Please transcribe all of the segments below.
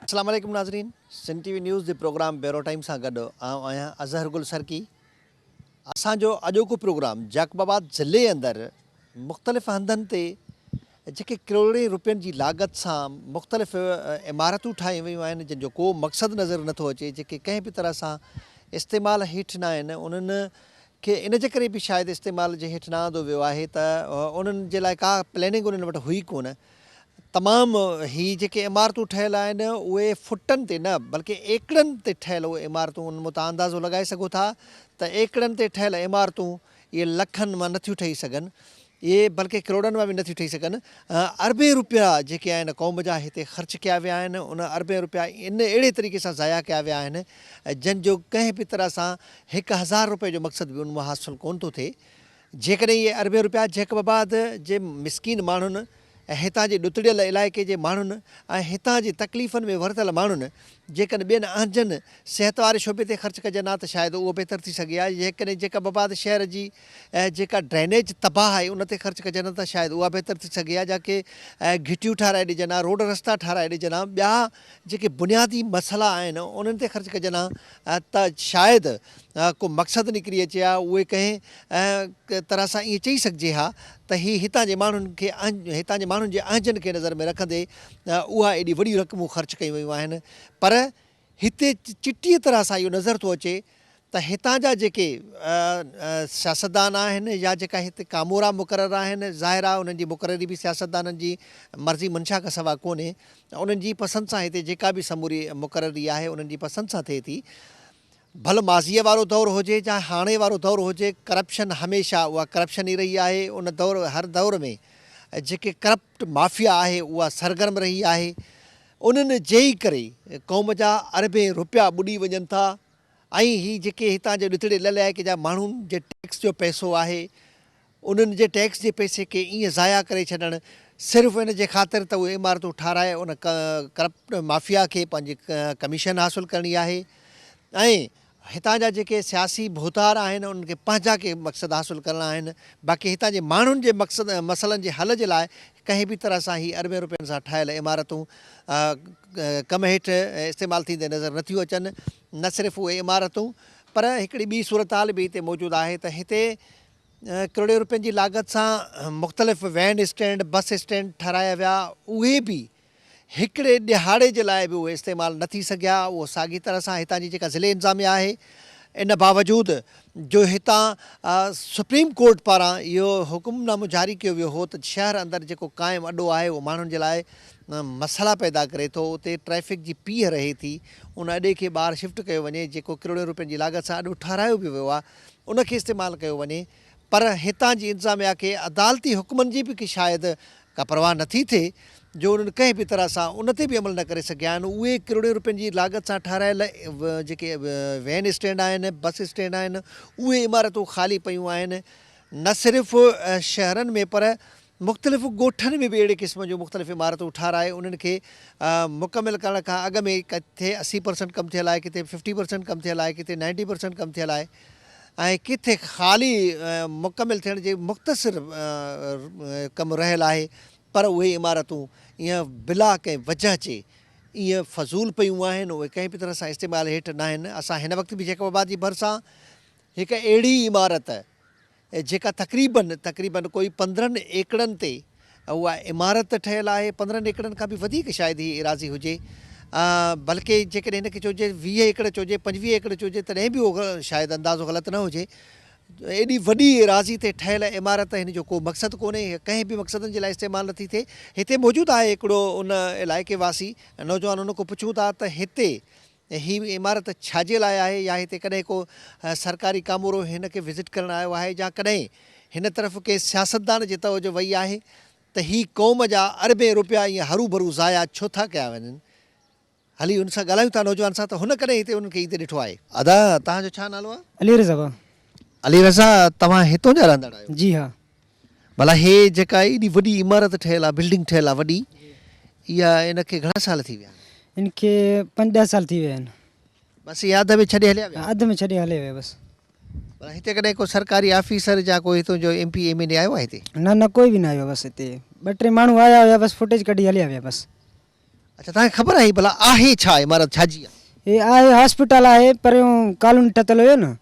अस्सलाम वालेकुम नाज़रीन, सिंध टीवी न्यूज़ जे प्रोग्राम ब्यूरो टाइम सां गॾु आहियां अज़हर गुल सरकी। असांजो अॼोको प्रोग्राम जाकबाबाद ज़िले अंदरि मुख़्तलिफ़ हंधनि ते जेके करोड़े रुपयनि जी लागत सां मुख़्तलिफ़ इमारतूं ठाही वियूं आहिनि, जंहिंजो को मक़सदु नज़र नथो अचे, जेके कंहिं बि तरह सां इस्तेमालु हेठि न आहिनि, उन्हनि खे इन जे करे बि शायदि इस्तेमाल जे हेठि न आंदो वियो आहे त उन्हनि जे लाइ का प्लैनिंग उन्हनि वटि हुई कोन। तमामु ही जेके इमारतूं ठहियल आहिनि उहे फुटनि ते न बल्कि एकड़नि ते ठहियल उहे इमारतूं, उन मां तव्हां अंदाज़ो लॻाए सघो था त एकड़नि ते ठहियल इमारतूं इहे लखनि मां नथियूं ठही सघनि, इहे बल्कि करोड़नि मां बि नथियूं ठही सघनि। अरबे रुपया जेके आहिनि क़ौम जा हिते ख़र्च कया विया आहिनि, उन अरबे रुपया इन अहिड़े तरीक़े सां ज़ाया कया विया आहिनि जंहिंजो कंहिं बि तरह सां 1000 रुपए जो मक़सदु बि उन मां हासिलु कोन थो थिए। जेकॾहिं इहे अरबे रुपया जाकबाबाद जे मिसकीन माण्हुनि ऐं हितां जे ॾुतड़ियल इलाइक़े जे माण्हुनि ऐं हितां जी तकलीफ़ुनि में वरतल माण्हुनि जेकॾहिं ॿियनि अहजनि सिहत वारे शोबे ते ख़र्च कजनि हा त शायदि उहो बहितर थी सघे हा। जेकॾहिं जाकबाबाद शहर जी जेका ड्रेनेज तबाह आहे उन ते ख़र्च कजनि त शायदि उहा बहितर थी सघे हा। जाके घिटियूं ठाराए ॾिजनि हा, रोड रस्ता ठाराए ॾिजनि हा, ॿिया जेके बुनियादी मसइला आहिनि उन्हनि ते ख़र्च कजनि हा त शायदि को मक़सदु निकिरी अचे हा। उहे कंहिं तरह सां ईअं चई सघिजे हा त हीअ हितां जे माण्हुनि खे हितां जे माण्हुनि जे अहजनि खे नज़र में रखंदे उहा एॾी वॾियूं रक़मूं ख़र्च कयूं वियूं आहिनि। पर हिते चिटीअ तरह सां इहो नज़र थो अचे त हितां जा जेके सियासतदान आहिनि या जेका हिते कामोरा मुक़ररु आहिनि, ज़ाहिर आहे उन्हनि जी मुक़ररी बि सियासतदाननि जी मर्ज़ी मंशा खां सवाइ कोन्हे, उन्हनि जी पसंदि सां हिते जेका बि समूरी मुक़ररी आहे उन्हनि जी पसंदि सां थिए थी। भले माज़ीअ वारो दौरु हुजे चाहे हाणे वारो दौरु हुजे, करप्शन हमेशह उहा करप्शन ई रही आहे। उन हर दौर में जेके करप्ट माफ़िया आहे उहा सरगर्म रही आहे। उन्हनि जे ई करे क़ौम जा अरबे रुपया ॿुॾी वञनि था ऐं ही जेके हितां जे ॾुतड़े इलाइक़े जा माण्हुनि जे टैक्स जो पैसो आहे, उन्हनि जे टैक्स जे पैसे खे ईअं ज़ाया करे छॾणु सिर्फ़ु इन जे ख़ातिर त उहे इमारतूं ठाराए उन करप्ट माफ़िया खे पंहिंजी कमीशन हासिलु करणी आहे। ऐं हितां जा जेके सियासी भोतार आहिनि उन्हनि खे पंहिंजा के मक़सदु हासिलु करणा आहिनि। बाक़ी हितां जे माण्हुनि जे मसइलनि जे हल जे लाइ कंहिं बि तरह सां ही अरबे रुपयनि सां ठहियल इमारतूं कम हेठि इस्तेमालु थींदे नज़र नथियूं अचनि। न सिर्फ़ु उहे इमारतूं पर हिकिड़ी ॿी सूरत हाल बि हिते मौजूदु आहे त हिते करोड़े रुपयनि जी लागत सां मुख़्तलिफ़ वैन स्टैंड, बस स्टैंड ठाराया विया, उहे बि हिकिड़े ॾिहाड़े जे लाइ बि उहे इस्तेमालु न थी सघिया। उहो साॻी तरह सां हितां जी जेका ज़िले इंतिज़ामिया आहे, इन बावजूदि जो हितां सुप्रीम कोर्ट पारां इहो हुकुमनामो जारी कयो वियो हो त शहर अंदरि जेको क़ाइमु अॾो आहे उहो माण्हुनि जे लाइ मसइला पैदा करे थो, उते ट्रैफ़िक जी पीह रहे थी, उन अॾे खे ॿाहिरि शिफ्ट कयो वञे, जेको करोड़े रुपयनि जी लागत सां अॾो ठाराहियो बि वियो आहे, उनखे इस्तेमालु कयो वञे। पर हितां जी इंतिज़ामिया खे अदालती हुकमनि जी बि की शायदि का परवाह नथी थिए जो उन्हनि कंहिं बि तरह सां उन ते बि अमल न करे सघिया आहिनि। उहे करोड़े रुपयनि जी लागत सां ठारायल जेके वैन स्टैंड आहिनि, बस स्टैंड आहिनि, उहे इमारतूं ख़ाली पियूं आहिनि। न सिर्फ़ु शहरनि में पर मुख़्तलिफ़ ॻोठनि में बि अहिड़े क़िस्म जूं मुख़्तलिफ़ इमारतूं ठाराए उन्हनि खे मुकमिल करण खां अॻु में किथे 80% कमु थियल आहे, किथे 50% कमु थियल आहे, किथे 90% कमु थियल आहे ऐं किथे ख़ाली मुकमिल थियण जे मुख़्तसिर कमु रहियल आहे। पर उहे इमारतूं ईअं बिला कंहिं वजह जे ईअं फज़ूल पियूं आहिनि, उहे कंहिं बि तरह सां इस्तेमालु हेठि न आहिनि। असां हिन वक़्तु बि जाकबाबाद जी भरिसां हिकु अहिड़ी इमारत जेका तक़रीबन कोई 15 एकड़नि ते उहा इमारत ठहियल आहे, 15 एकड़नि खां बि वधीक शायदि ही एराज़ी हुजे, बल्कि जेकॾहिं हिनखे चइजे 20 एकड़ चइजे, 25 एकड़ चइजे, तॾहिं बि उहो शायदि अंदाज़ो ग़लति न हुजे। एॾी वॾी एराज़ी ते ठहियल इमारत, हिन जो को मक़सदु कोन्हे, कंहिं बि मक़सदनि जे लाइ इस्तेमालु नथी थिए। हिते मौजूदु आहे हिकिड़ो उन इलाइक़े वासी नौजवान, उन खां पुछूं था त हिते ही इमारत छाजे लाइ आहे, या हिते कॾहिं को सरकारी कामोरो हिन खे विज़िट करणु आयो आहे, या कॾहिं हिन तरफ़ के सियासतदान जी तवजो वई आहे त ही क़ौम जा अरबे रुपया ईअं हरू भरू ज़ाया छो था कया वञनि। हली हुन सां ॻाल्हायूं था नौजवान सां, त हुन कॾहिं हिते उनखे हिते ॾिठो आहे। अदा, तव्हांजो छा नालो आहे? अली रज़ा। अली रज़ा, तव्हां हितां जा रहंदड़ आहियो? जी हाँ। भला हे जेका एॾी वॾी इमारत ठहियल आहे, बिल्डिंग ठहियल आहे वॾी, इहा इनखे घणा साल थी विया? इनके 5-10 साल थी विया आहिनि। बसि इहा अध में छॾे हलिया विया? अध में छॾे हले विया बसि। पर हिते कॾहिं को सरकारी ऑफिसर या कोई हितां जो MP MLA आयो आहे हिते? न कोई बि न आयो बसि। हिते 2-3 माण्हू आया हुया, बसि फुटेज कढी हलिया विया बसि। अच्छा तव्हांखे ख़बर आहे भला आहे छा इमारत छाजी आहे? ये आहे हॉस्पिटल आहे परियों कॉलोनी ठतल हुयो न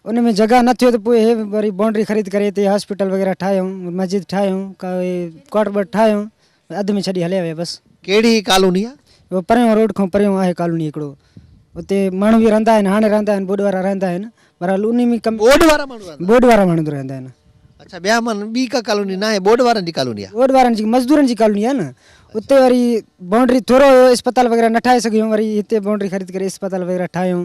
उन में जगह न थियो त पोइ हे वरी बाउंड्री ख़रीद करे हिते हॉस्पिटल वग़ैरह ठाहियूं मस्जिद ठाहियूं कोर्ट बोर्ड ठाहियूं अधु में छॾी हलिया विया बसि। कहिड़ी कॉलोनी आहे? उहो परियों रोड खां परियों आहे कॉलोनी हिकिड़ो उते माण्हू बि रहंदा आहिनि हाणे रहंदा आहिनि बोर्ड वारा रहंदा आहिनि बहरहाल उन में कम बोर्ड वारा माण्हू रहंदा? बोर्ड वारा माण्हू रहंदा आहिनि। अच्छा ॿिया माण्हू ॿी का कॉलोनी न आहे बोर्ड वारनि जी कॉलोनी आहे? बोर्ड वारनि जी मज़दूरनि जी कॉलोनी आहे न उते वरी बाउंड्री थोरो अस्पताल वग़ैरह न ठाहे सघियूं वरी हिते बाउंड्री ख़रीद करे अस्पताल वग़ैरह ठाहियूं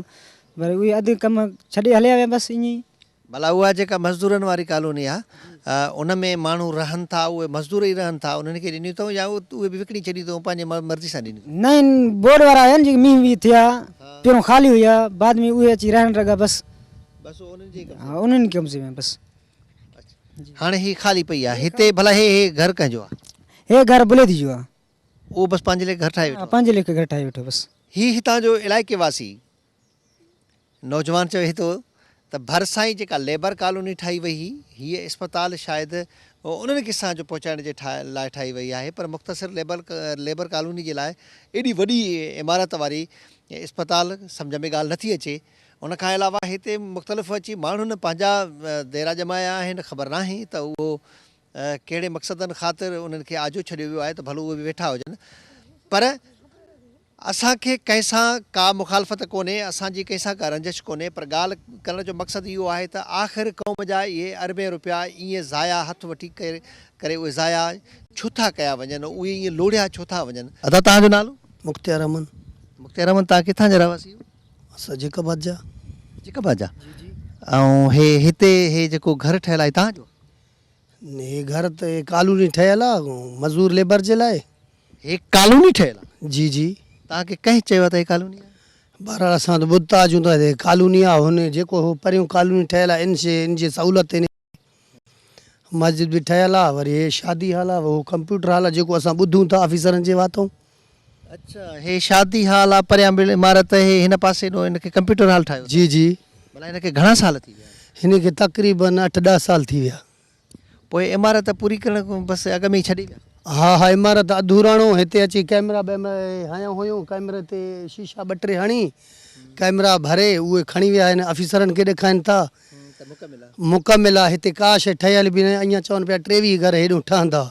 वरी उहे अधु कम छॾे हलिया विया बसि ईअं ई। भला उहा जेका मज़दूरनि वारी कॉलोनी आहे उन में माण्हू रहनि था उहे मज़दूर ई रहनि था उन्हनि खे ॾिनियूं अथऊं या उहे बि विकिणी छॾियूं अथऊं पंहिंजे मर्ज़ी सां ॾिनियूं? न बोर्ड वारा आया जेके मींहं वीह थिया पहिरियों ख़ाली हुया बाद में उहे अची रहण लॻा बसि बसि उन्हनि जी हा उन्हनि कब्ज़े में बसि। हाणे ही ख़ाली पई आहे हिते भला हे घर कंहिंजो आहे? हे घर बुलेदी जो आहे उहो बसि पंहिंजे लाइ घर ठाहे वेठो? पंहिंजे लेखे घर ठाहे वेठो बसि। ही हितां जो इलाइक़े वासी नौजवान चवे थो त भरिसां ई जेका लेबर कॉलोनी ठाही वई हुई हीअ अस्पताल शायदि उन्हनि किसां जो पहुचाइण जे लाइ ठाही वई आहे पर मुख़्तसिर लेबर कॉलोनी जे लाइ एॾी वॾी इमारत वारी अस्पताल सम्झ में ॻाल्हि नथी अचे। उन खां अलावा हिते मुख़्तलिफ़ अची माण्हुनि पंहिंजा देरा जमाया आहिनि ख़बर नाहे त उहो कहिड़े मक़सदनि ख़ातिर उन्हनि खे आजो छॾियो वियो आहे त भलो उहे बि वेठा हुजनि पर असांखे कंहिंसां का मुखालफ़त कोन्हे असांजी कंहिंसां का रंजिश कोन्हे पर ॻाल्हि करण जो मक़सदु इहो आहे त आख़िर क़ौम जा इहे अरबे रुपया ईअं ज़ाया हथु वठी करे उहे ज़ाया छो था कया वञनि उहे ईअं लोड़िया छो था वञनि? अदा तव्हांजो नालो? मुख्तियार अमन। मुख़्तियार अहमद तव्हां किथां जा रहवासी हो? असां जेकाबाद जा। जेकाबाद जा ऐं हिते हे जेको घर ठहियलु आहे तव्हांजो? हे घर त हे कॉलोनी ठहियलु आहे मज़दूर लेबर जे लाइ। हे कॉलोनी ठहियलु आहे? जी जी। तव्हांखे कंहिं चयो त हे कॉलोनी आहे? बहरहाल असां त ॿुधा अचूं था हे कॉलोनी आहे हुन जेको हो परियों कॉलोनी ठहियलु आहे इन जी सहूलियत इन मस्जिद बि ठहियलु आहे वरी हे शादी हाल आहे उहो कंप्यूटर हाल आहे जेको असां ॿुधूं था ऑफिसरनि जे वातों। अच्छा हे शादी हाल आहे परियां बि इमारत हे हिन पासे ॾो हिनखे कंप्यूटर हाल ठाहियो? जी जी। भला हिनखे घणा साल थी विया? हिन खे तक़रीबन 8-10 साल थी विया। पोइ इमारत पूरी करण खां बसि अॻ में ई छॾी विया? हा हा इमारत अधूराणो हिते अची कैमरा ॿैमरा हया हुयूं कैमरे ते शीशा 2-3 हणी कैमरा भरे उहे खणी विया आहिनि ऑफिसरनि खे ॾेखारीनि था मुकमिल आहे हिते का शइ ठहियल बि न अञा चवनि पिया 23 घर हेॾो ठहंदा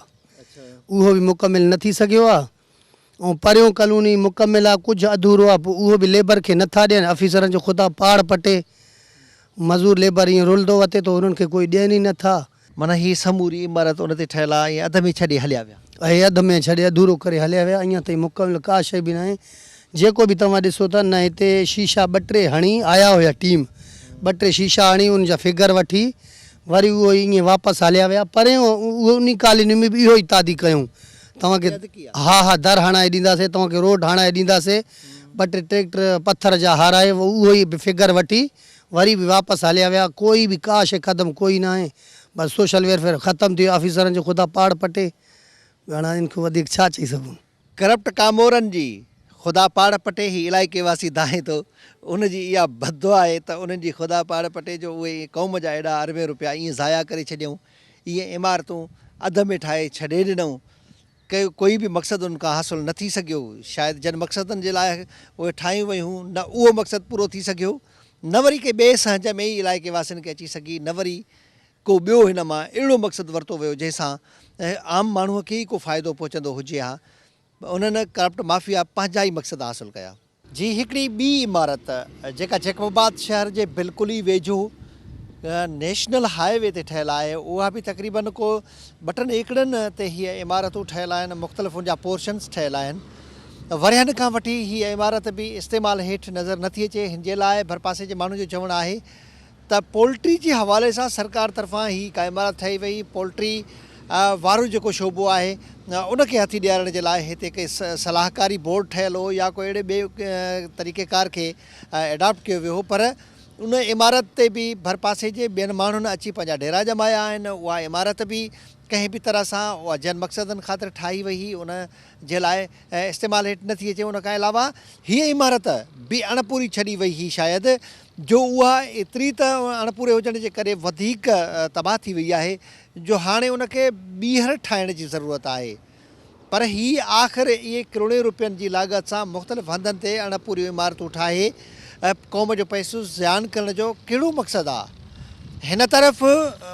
उहो बि मुकमिल न थी सघियो आहे ऐं परियों कॉलोनी मुकमिल आहे कुझु अधूरो आहे पोइ उहो बि लेबर खे नथा ॾियनि ऑफिसरनि जो ख़ुदा पहाड़ पटे मज़दूर लेबर ईअं रुलंदो वते थो हुननि खे कोई ॾियनि ई नथा। माना हीअ समूरी इमारत उन ते ठहियलु आहे ऐं अध में छॾे हलिया विया? ऐं अधु में छॾे अधूरो करे हलिया विया अञा ताईं मुकमिल का शइ बि न आहे। जेको बि तव्हां ॾिसो था न हिते शीशा 2-3 हणी आया हुया टीम 2-3 शीशा हणी उन जा फिगर वठी वरी उहो ईअं वापसि हलिया विया परियों उहो उन कॉलोनी में बि इहो ई तादी कयूं तव्हांखे हा हा दर हणाए ॾींदासीं तव्हांखे रोड हणाए ॾींदासीं 2-3 ट्रैक्टर पत्थर जा हाराए उहो ई फिगर वठी वरी बि वापसि हलिया विया कोई बि का शइ ख़तमु कोई न आहे बसि सोशल वेलफेयर ख़तमु थी वियो ऑफिसरनि जो ख़ुदा पहाड़ पटे हाणे इन खां वधीक छा चई सघूं। करप्ट कामोरनि जी ख़ुदा पहाड़ पटे ही इलाइक़े वासी दाहे थो उनजी इहा बददुआ आहे त उन्हनि जी ख़ुदा पहाड़ पटे जो उहे क़ौम जा एॾा अरबे रुपया ईअं ज़ाया करे छॾियऊं इहे इमारतूं अध में ठाहे छॾे ॾिनऊं कोई बि मक़सदु उन खां हासिलु न थी सघियो शायदि जन मक़सदनि जे लाइ उहे ठाहियूं वियूं न उहो मक़सदु पूरो थी सघियो न वरी के ॿिए सहज में ई इलाइक़े वासियुनि खे अची सघी न वरी को ॿियो हिन मां अहिड़ो मक़सदु वरितो वियो जंहिंसां आम माण्हूअ खे ई को फ़ाइदो पहुचंदो हुजे हा उन्हनि करप्ट माफ़िया पंहिंजा ई मक़सद हासिलु कया। जी हिकिड़ी ॿी इमारत जेका जैकबाबाद शहर जे बिल्कुलु ई वेझो नेशनल हाईवे ते ठहियलु आहे उहा बि तक़रीबन को 2-3 एकड़नि ते हीअ इमारतूं ठहियलु आहिनि मुख़्तलिफ़ उनजा पोर्शन्स ठहियलु आहिनि वरियनि खां वठी हीअ इमारत बि इस्तेमालु हेठि नज़र नथी अचे हिन जे लाइ भरपासे जे माण्हू जो चवणु आहे त पोल्ट्री जे हवाले सां सरकार तरफ़ां ही का इमारत ठही वई पोल्ट्री वारो जेको शोबो आहे उनखे हथी ॾियारण जे लाइ हिते के सलाहकारी बोर्ड ठहियलु हो या को अहिड़े ॿिए तरीक़ेकार खे एडॉप्ट कयो वियो हो पर उन इमारत ते बि भरपासे जे ॿियनि माण्हुनि अची पंहिंजा डेरा जमाया आहिनि उहा इमारत बि कंहिं बि तरह सां उहा जन मक़सदनि ख़ातिर ठाही वई हुई उन जे लाइ इस्तेमालु हेठि नथी अचे उन खां अलावा हीअ इमारत बि अणपूरी छॾी वई हुई शायदि जो उहा एतिरी त अणपूरे हुजण जे करे वधीक तबाह थी वई आहे जो हाणे उनखे ॿीहर ठाहिण जी ज़रूरत आहे पर ही आख़िर इहे करोड़े रुपयनि जी लाॻत सां मुख़्तलिफ़ हंधनि ते अणपूरियूं इमारतूं ठाहे क़ौम जो पैसो ज़ियान करण जो कहिड़ो मक़सदु आहे? हिन तरफ़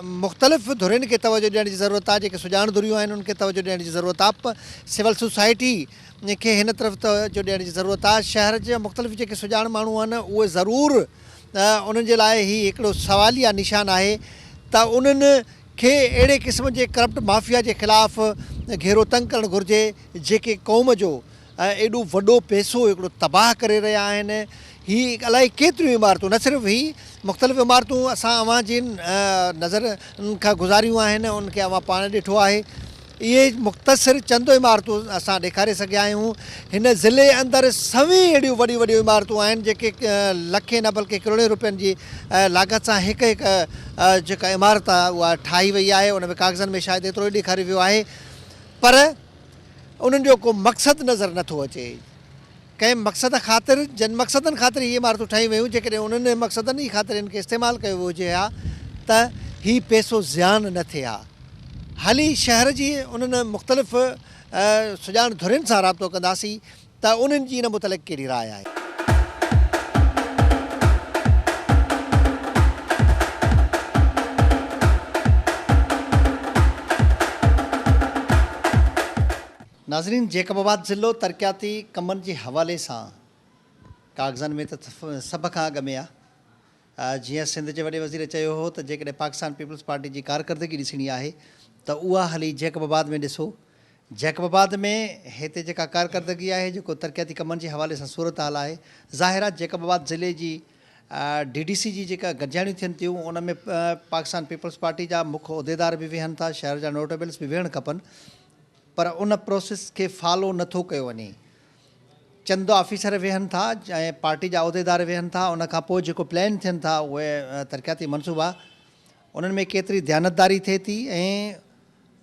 मुख़्तलिफ़ धुरियुनि खे तवजो ॾियण जी ज़रूरत आहे, जेके सुञाण धुरियूं आहिनि उनखे तवजो ॾियण जी ज़रूरत आहे, सिविल सोसाइटी खे हिन तरफ़ तवजो ॾियण जी ज़रूरत आहे। शहर जे मुख़्तलिफ़ जेके सुञाण माण्हू आहिनि उहे ज़रूरु उन्हनि जे लाइ ही हिकिड़ो सवालिया निशान आहे त उन्हनि खे अहिड़े क़िस्म जे करप्ट माफ़िया जे ख़िलाफ़ु घेरो तंग करणु घुरिजे जेके क़ौम जो एॾो वॾो पैसो हिकिड़ो तबाह करे रहिया आहिनि। ही अलाए केतिरियूं इमारतूं, न सिर्फ़ु ही मुख़्तलिफ़ इमारतूं असां अवां जी नज़र खां गुज़ारियूं आहिनि, उनखे अवां पाण ॾिठो आहे। इहे मुख़्तसिर चंद इमारतूं असां ॾेखारे सघिया आहियूं। हिन ज़िले अंदरि सभी अहिड़ियूं वॾियूं वॾियूं इमारतूं आहिनि जेके लखे न बल्कि करोड़े रुपयनि जी लाॻत सां हिकु हिकु जेका इमारत आहे उहा ठाही वई आहे। उन में काग़ज़नि में शायदि एतिरो ई ॾेखारियो वियो आहे, पर उन्हनि जो को मक़सदु नज़र नथो अचे। कंहिं मक़सद ख़ातिर, जन मक़सदनि ख़ातिर इहे इमारतूं ठाही वियूं, जेकॾहिं उन्हनि मक़सदनि जी ख़ातिर इनखे इस्तेमालु कयो हुजे हा त हीउ पैसो ज़ियान न थिए हा। हाली शहर जी उन्हनि मुख़्तलिफ़ सुञाण धुरियुनि सां राब्तो कंदासीं त उन्हनि जी इन मुतलिक़ कहिड़ी राय आहे। नाज़रीन, जैकबाबाद ज़िलो तरक़ियाती कमनि जे हवाले सां काग़ज़नि में त सभ खां अॻु में आहे। जीअं सिंध जे वॾे वज़ीर चयो हो त जेकॾहिं पाकिस्तान पीपल्स पार्टी जी कारकर्दगी ॾिसणी आहे त उहा हली जैकबाबाद में ॾिसो। जैकबाबाद में हिते जेका कारकर्दगी आहे, जेको तरक़ियाती कमनि जे हवाले सां सूरत हाल आहे, ज़ाहिर आहे जैकबाबाद ज़िले जी DDC जी जेका गॾिजाणियूं थियनि थियूं उन में पाकिस्तान पीपल्स पार्टी जा मुख्य उहिदेदार बि वेहनि था, शहर जा नोटेबल्स बि वेहणु खपनि, पर उन प्रोसेस खे फॉलो नथो कयो वञे। चंद ऑफिसर वेहनि था ऐं पार्टी जा उहिदेदार वेहनि था, उन खां पोइ जेको प्लान थियनि था उहे तरक़ियाती मनसूबा, उन्हनि में केतिरी ध्यानतदारी थिए थी ऐं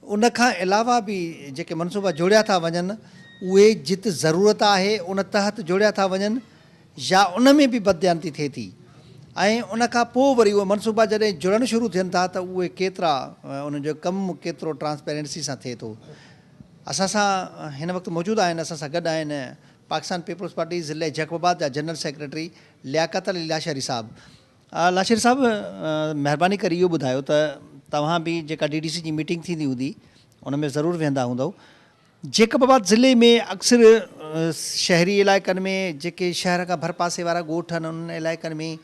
उन खां अलावा बि जेके मनसूबा जोड़िया था वञनि उहे जिते ज़रूरत आहे उन तहत जोड़िया था वञनि या उन में बि बददियानती थिए थी। ऐं उन खां पोइ वरी उहे मनसूबा जॾहिं जुड़णु शुरू थियनि था त उहे केतिरा उन्हनि जो कमु केतिरो ट्रांसपेरेंसी सां थिए थो। असां सां हिन वक़्तु मौजूदु आहिनि, असां सां गॾु आहिनि पाकिस्तान पीपल्स पार्टी ज़िले जैकबाबाद जा जनरल सेक्रेटरी लियाक़त अली लाशरी साहब। लाशरी साहब, महिरबानी करे इहो ॿुधायो त तव्हां बि जेका DDC जी मीटिंग थींदी हूंदी उन में ज़रूरु वेंदा हूंदव। जैकबाबाद ज़िले में अक्सर शहरी इलाइक़नि में जेके शहर खां भरपासे वारा ॻोठ आहिनि उन इलाइक़नि में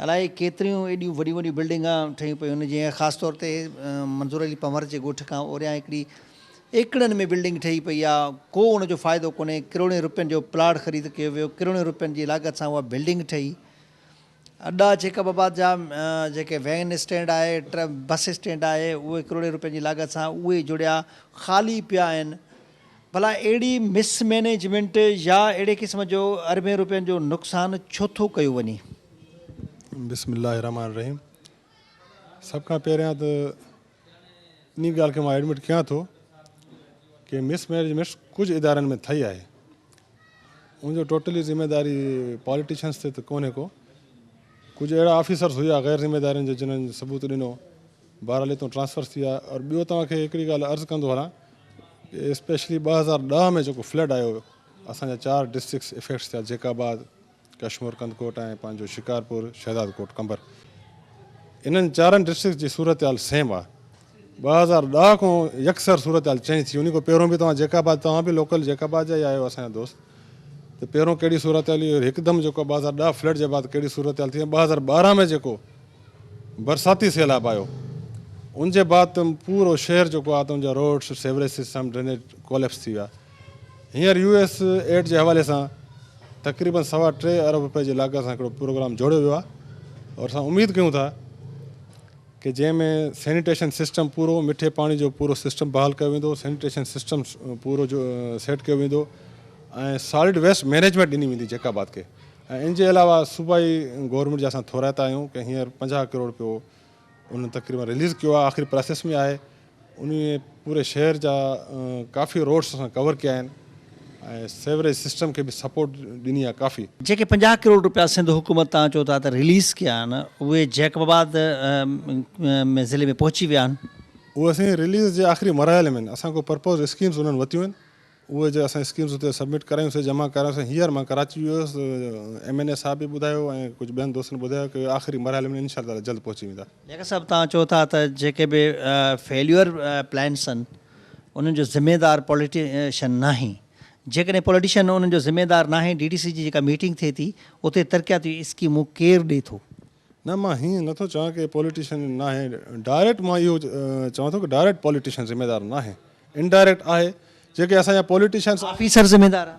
अलाए केतिरियूं एॾियूं वॾियूं वॾियूं बिल्डिंगां ठहियूं पियूं आहिनि। जीअं ख़ासि तौर ते मंज़ूर अली पंवर जे ॻोठ खां ओरियां हिकिड़ी एकड़नि में बिल्डिंग ठही पई आहे, को उनजो फ़ाइदो कोन्हे। करोड़े रुपयनि जो प्लाट ख़रीद कयो वियो, करोड़े रुपयनि जी लाॻत सां उहा बिल्डिंग ठही। अॾा जैकबाबाद जा जेके वैन स्टैंड आहे, बस स्टैंड आहे, उहे करोड़े रुपयनि जी लाॻत सां उहे जुड़िया ख़ाली पिया आहिनि। भला अहिड़ी मिसमैनेजमेंट या अहिड़े क़िस्म जो अरबें रुपयनि जो नुक़सानु छो थो कयो वञे? बिस्मिल्लाह रहमान रहीम। सभ खां पहिरियां त इन ॻाल्हि खे मां एडमिट कयां थो कि मिसमैनेजमेंट कुझु इदारनि में थी आहे, उनजो टोटली ज़िम्मेदारी पॉलिटिशियंस ते त कोन्हे को। कुझु अहिड़ा ऑफिसर्स हुआ ग़ैर ज़िम्मेदारनि जो जिन्हनि सबूत ॾिनो, बहरहाल हितां ट्रांसफ़र थी विया। और ॿियो तव्हांखे हिकिड़ी ॻाल्हि अर्ज़ु कंदो हलां कि स्पेशली 2010 में जेको फ्लड आयो, असांजा 4 डिस्ट्रिक्ट्स इफेक्ट्स थिया, जैकाबाद, कश्मीर कंदकोट ऐं पंहिंजो शिकारपुर, शहदादकोट, कंबर। इन्हनि 4 डिस्ट्रिक्ट जी सूरत हाल सेम आहे। 2010 खां यकसर सूरत हाल चेंज थी। उन खां पहिरियों बि तव्हां बि लोकल जैकाबाद जा ई आहियो, असांजा दोस्त। त पहिरियों कहिड़ी सूरत हाल हुई, हिकदमि जेको 2010 फ्लड जे बाद कहिड़ी सूरत हाल थी। 2012 में जेको बरसाती सैलाब आयो, उनजे बाद त पूरो शहर जेको आहे त उनजा roads, sewerage system, drainage collapse थी विया। हींअर US एड जे हवाले सां तक़रीबन 3.25 अरब रुपए जी लाॻत सां हिकिड़ो प्रोग्राम जोड़ियो वियो आहे। और असां उमेदु कयूं था कि जंहिंमें सैनिटेशन सिस्टम पूरो, मिठे पाणी जो पूरो सिस्टम बहाल कयो वेंदो, सैनिटेशन सिस्टम पूरो जो सेट कयो वेंदो ऐं सॉलिड वेस्ट मैनेजमेंट ॾिनी वेंदी जैकाबाद खे। ऐं इन जे अलावा सूबाई गवर्नमेंट जा असां थोराइता आहियूं कि हींअर 50 करोड़ रुपयो उन्हनि तक़रीबन रिलीज़ कयो आहे, आख़िरी प्रोसेस में आहे। उन पूरे शहर जा काफ़ी रोड्स असां कवर कया आहिनि ऐं सेवरेज सिस्टम खे बि सपोर्ट ॾिनी आहे काफ़ी। जेके 50 करोड़ रुपया सिंध हुकूमत तव्हां चओ था त रिलीज़ कया आहिनि, उहे जैकबाबाद में ज़िले में पहुची विया आहिनि? उहे असांजी रिलीज़ जे आख़िरी मरहले में असां को पर्पोज़ स्कीम्स उन्हनि वरितियूं आहिनि उहे जे असां स्कीम्स हुते सबमिट करायूंसीं जमा करायूंसीं हींअर मां कराची वियो हुयुसि MNA साहब बि ॿुधायो ऐं कुझु ॿियनि दोस्तनि ॿुधायो की आख़िरी मरहले में इंशा अल्लाह जल्द पहुची वेंदा। जेका सभु तव्हां चओ था त जेके बि फेल्यूअर प्लान्स आहिनि उन्हनि जो ज़िम्मेदार पॉलिटिशियन नाहे, जेकॾहिं पॉलिटिशियन उन्हनि जो ज़िम्मेदार नाहे, DDC जी जेका मीटिंग थिए थी उते तरक़ियाती स्कीमूं केरु ॾिए थो? न मां हीअं नथो चवां की पॉलिटिशियन न आहे, डायरेक्ट मां इहो चवां थो की डायरेक्ट पॉलिटिशियन ज़िम्मेदार न आहे, इनडायरेक्ट आहे। जेके असांजा पॉलिटिशियन्स ऑफिसर ज़िम्मेदार आहे?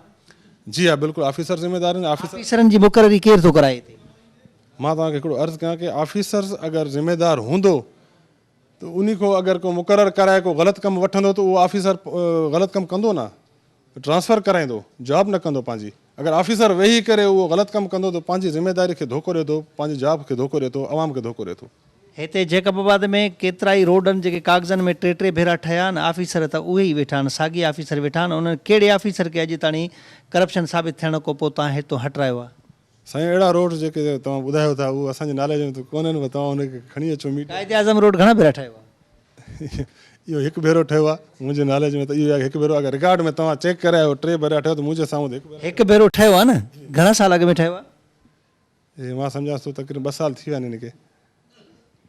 जी हा बिल्कुलु ऑफिसर ज़िम्मेदार आहिनि। ऑफिसरनि जी मुक़ररी केरु थो कराए हिते? मां तव्हांखे हिकिड़ो अर्ज़ु कयां की ऑफिसर्स अगरि ज़िम्मेदार हूंदो त उन खां अगरि को मुक़ररु कराए को ग़लति कमु वठंदो त उहो ऑफिसर ग़लति कमु कंदो न, ट्रांसफ़र कराईंदो, जॉब न कंदो पंहिंजी। अगरि ऑफिसर वेही करे उहो ग़लति कमु कंदो त पंहिंजी ज़िम्मेदारी खे धोखो ॾिए थो, पंहिंजी जॉब खे धोखो ॾिए थो, आवाम खे धोखो ॾिए थो। हिते जैकबाबाद में केतिरा ई रोड आहिनि जेके कागज़नि में टे भेरा ठहिया आहिनि, ऑफिसर त उहे ई वेठा आहिनि, साॻी ऑफिसर वेठा आहिनि। उन्हनि कहिड़े ऑफिसर खे अॼु ताईं करप्शन साबित थियण खां पोइ तव्हां हितां हटायो आहे? साईं अहिड़ा रोड जेके तव्हां ॿुधायो था उहे असांजे नाले में त कोन्हनि, तव्हां हुनखे खणी अचो मीटिंग। काइदे आज़म रोड घणा भेरा ठहियो आहे? इहो हिकु भेरो ठहियो आहे मुंहिंजे नाले में, त इहो आहे हिकु भेरो। अगरि रिकॉर्ड में तव्हां चेक करे आयो 3 भेरा ठहियो त मुंहिंजे साम्हूं हिकु भेरो ठहियो आहे न? घणा साल अॻु में ठहियो आहे? मां सम्झां थो तक़रीबन 2 साल थी विया आहिनि हिनखे।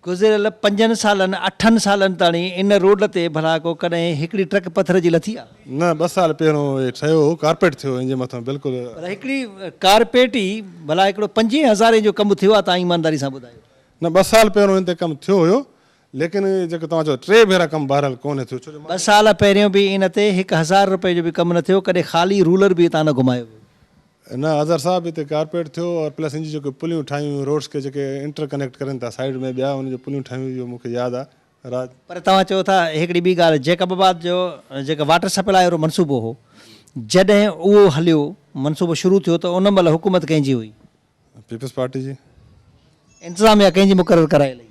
गुज़िरियल 5 सालनि 8 सालनि ताईं इन रोड ते भला को कॾहिं हिकिड़ी ट्रक पथर जी लथी आहे? न 2 साल पहिरियों इहे ठहियो हो, कारपेट थियो हिन जे मथां बिल्कुलु। भला हिकिड़ी कारपेट ई भला हिकिड़ो 50,000 जो कमु थियो आहे, तव्हां ईमानदारी सां ॿुधायो? न 2 साल पहिरियों हिन ते कमु थियो हुयो, लेकिन जेको तव्हां चओ 3 भेरा कमु बहरहाल कोन्हे थियो। छो जो 2 साल पहिरियों बि इन ते 1,000 रुपए जो बि कमु न थियो, कॾहिं ख़ाली रूलर बि तव्हां न घुमायो? न अज़हर साहब हिते कारपेट थियो और प्लस इन जी जेके पुलियूं ठाहियूं रोड्स खे जेके इंटरकनेक्ट करनि था साइड में ॿिया, उन जो पुलियूं ठाहियूं, इहो मूंखे यादि आहे राज। पर तव्हां चओ था हिकिड़ी ॿी ॻाल्हि, जैकबाबाद जो जेका वाटर सप्लाई वारो मनसूबो हो, जॾहिं उहो हलियो मनसूबो शुरू थियो त उन महिल हुकूमत कंहिंजी हुई? पीपल्स पार्टी जी। इंतिज़ामिया कंहिंजी मुक़ररु करायल?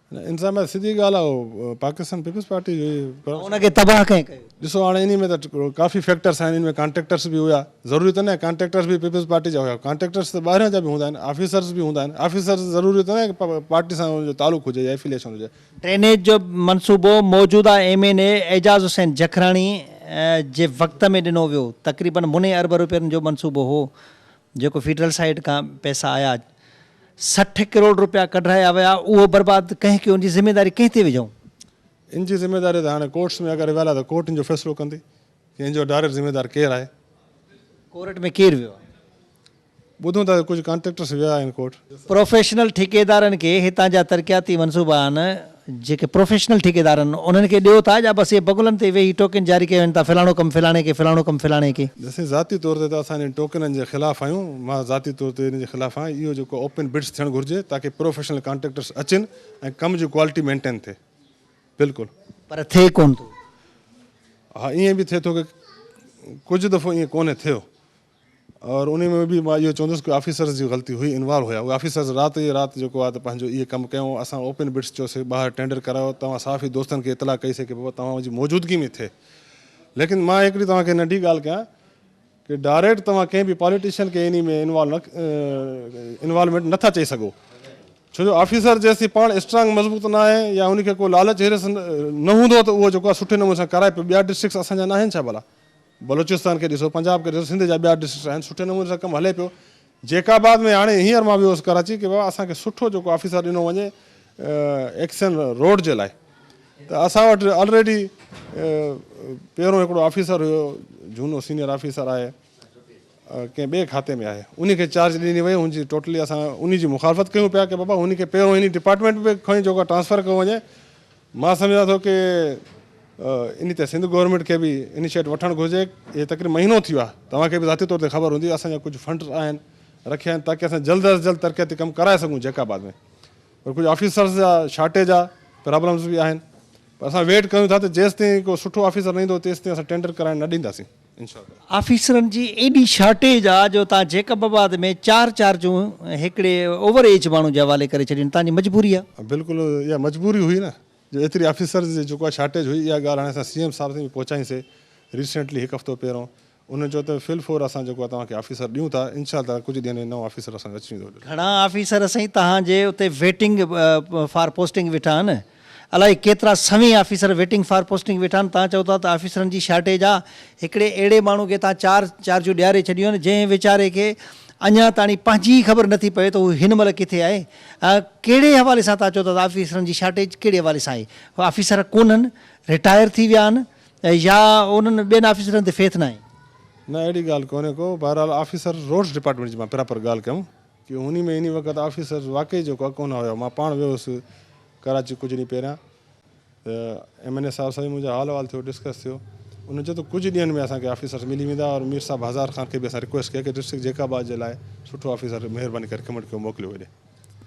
इंतिज़ामिया सिधी ॻाल्हि आहे पाकिस्तान पीपल्स पार्टी जी। उनखे तबाह कंहिं कयो? ॾिसो हाणे इन में त काफ़ी फैक्टर्स आहिनि, इन में कॉन्ट्रेक्टर्स बि हुया, ज़रूरी त न कॉन्ट्रेक्टर्स बि पीपल्स पार्टी जा हुया, कॉन्ट्रेक्टर्स त ॿाहिरां जा बि हूंदा आहिनि, ऑफिसर्स बि हूंदा आहिनि। ऑफिसर्स ज़रूरी त न पार्टी सां हुनजो तालुक़ु हुजे या एफिलिएशन हुजे। ड्रेनेज जो मनसूबो मौजूदा MNA एजाज़ हुसैन जखराणी जे वक़्त में ॾिनो वियो, तक़रीबन मुने अरब रुपयनि जो मनसूबो हो, जेको फेडरल साइड खां पैसा आया, 60 करोड़ रुपया कढाया विया, उहो बर्बाद कंहिं कयो? उनजी ज़िम्मेदारी कंहिं ते विझूं? इन जी ज़िम्मेदारी त हाणे कोर्ट्स में अगरि वियल आहे त कोर्ट इन जो फ़ैसिलो कंदी की इन जो डायरेक्ट ज़िम्मेदार केरु आहे। कोर्ट में केरु वियो आहे? ॿुधूं था कुझु कॉन्ट्रेक्टर्स विया आहिनि कोर्ट। प्रोफेशनल ठेकेदारनि खे हितां जा तरक़ियाती मनसूबा आहिनि, जेके प्रोफेशनल ठेकेदार आहिनि उन्हनि खे ॾियो था या बसि इहे बगुलनि ते वेही टोकन जारी कया वञनि था, फलाणो कमु फलाणे खे, फलाणो कमु फलाणे खे? ॾिसे ज़ाती तौर ते त असां इन टोकननि जे ख़िलाफ़ु आहियूं, मां ज़ाती तौर ते इन जे ख़िलाफ़ु आहियां। इहो जेको ओपन बिड्स थियणु घुरिजे ताकी प्रोफेशनल कॉन्ट्रेक्टर्स अचनि ऐं कम जी क्वालिटी मेंटेन थिए। बिल्कुलु। पर थिए कोन थो। हा ईअं बि थिए थो की कुझु दफ़ो ईअं कोन्हे थियो, और उन में बि मां इहो चवंदुसि की ऑफिसर्स जी ग़लती हुई, इन्वॉल्व हुया। उहे ऑफिसर्स राति ई राति जेको आहे त पंहिंजो इहे कमु कयूं, असां ओपन बिड्स चयोसीं, ॿाहिरि टेंडर करायो, तव्हां साफ़ ई दोस्तनि खे इतला कईसीं की बाबा तव्हांजी मौजूदगी में थिए। लेकिन मां हिकिड़ी तव्हांखे नंढी ॻाल्हि कयां की डायरेक्ट तव्हां कंहिं बि पॉलिटिशियन खे इन में इन्वॉल्वमेंट नथा चई सघो, छो जो ऑफिसर जेसीं पाण स्ट्रांग मज़बूत न आहे या उनखे को लालच हिरिस न हूंदो त उहो जेको आहे सुठे नमूने सां कराए पियो। ॿिया डिस्ट्रिक्ट्स असांजा न आहिनि छा? भला बलोचिस्तान खे ॾिसो, पंजाब खे ॾिसो, सिंध जा ॿिया डिस्ट्रिक्ट आहिनि, सुठे नमूने सां कमु हले पियो। जैकाबाद में हाणे हींअर मां वियो हुउसि कराची की बाबा असांखे सुठो जेको ऑफिसर ॾिनो वञे एक्शन रोड जे लाइ, त असां वटि ऑलरेडी पहिरियों हिकिड़ो ऑफिसर हुयो, झूनो सीनियर ऑफिसर आहे, कंहिं ॿिए खाते में आहे, उनखे चार्ज ॾिनी वई। हुनजी टोटली असां उनजी मुखालफ़त कयूं पिया की बाबा उनखे पहिरियों इन डिपार्टमेंट में खणी जेको ट्रांसफ़र कयो वञे। मां सम्झां थो की इन ते सिंध गवर्नमेंट खे बि इनिशिएटिव वठणु घुरिजे। इहे तक़रीबन महीनो थियो आहे, तव्हांखे बि ज़ाती तौर ते ख़बर हूंदी, असांजा कुझु फंड आहिनि रखिया आहिनि ताकी असां जल्द अज़ जल्द तरक़ियाती कमु कराए सघूं जैकाबाद में। पर कुझु ऑफिसर्स जा शार्टेज जा प्रॉब्लम्स बि आहिनि, पर असां वेट कयूं था त जेसिताईं को सुठो ऑफिसर न ईंदो तेसिताईं असां टेंडर कराइण न ॾींदासीं इंशाअल्लाह। ऑफिसरनि जी एॾी शॉर्टेज आहे जो तव्हां जैकबाबाद में 4 चार्जूं हिकिड़े ओवर एज माण्हू जे हवाले करे छॾियूं, तव्हांजी मजबूरी आहे? बिल्कुलु इहा मजबूरी हुई न, जो एतिरी ऑफिसर्स जी जेको आहे शार्टेज हुई। इहा ॻाल्हि हाणे असां CM साहिब ताईं बि पहुचाईसीं रिसेंटली, 1 हफ़्तो पहिरियों। उन चयो त फिल फोर असां जेको आहे तव्हांखे ऑफिसर ॾियूं था, इंशाअल्लाह कुझु ॾींहंनि में नओं ऑफिसर असांखे अची वेंदो। घणा ऑफिसर साईं तव्हांजे उते वेटिंग फॉर पोस्टिंग वेठा आहिनि? अलाए केतिरा सवी ऑफिसर वेटिंग फॉर पोस्टिंग वेठा आहिनि। तव्हां चओ था त ऑफिसरनि जी शार्टेज आहे। हिकिड़े अहिड़े माण्हू खे तव्हां चार जो ॾियारे छॾियूं आहिनि जंहिं वीचारे खे अञा ताणी पंहिंजी ख़बर नथी पए त हू हिन महिल किथे आहे। कहिड़े हवाले सां तव्हां चओ था ऑफिसरनि जी शार्टेज कहिड़े हवाले सां आहे? ऑफिसर कोन्हनि, रिटायर थी विया आहिनि, या उन्हनि ॿियनि ऑफिसरनि ते फेथ न आहे? न अहिड़ी ॻाल्हि कोन्हे को। बहरहाल ऑफिसर रोड्स डिपार्टमेंट जी मां प्रॉपर ॻाल्हि कयूं की उन में इन वक़्तु ऑफिसर वाक़ई जेको आहे कोन हुयो। मां पाण वियुसि कराची कुझु ॾींहं पहिरियां, त MNA साहिब सां मुंहिंजो हाल अहिवाल थियो, डिस्कस थियो। उन चयो त कुझु ॾींहंनि में असांखे ऑफिसर्स मिली वेंदा और मीर साहब हज़ार ख़ान खे बि असां रिक्वेस्ट कई कि डिस्ट्रिक्ट जैकाबाद जे लाइ सुठो ऑफिसर महिरबानी करे रिकमेंड कयो, मोकिलियो हेॾे।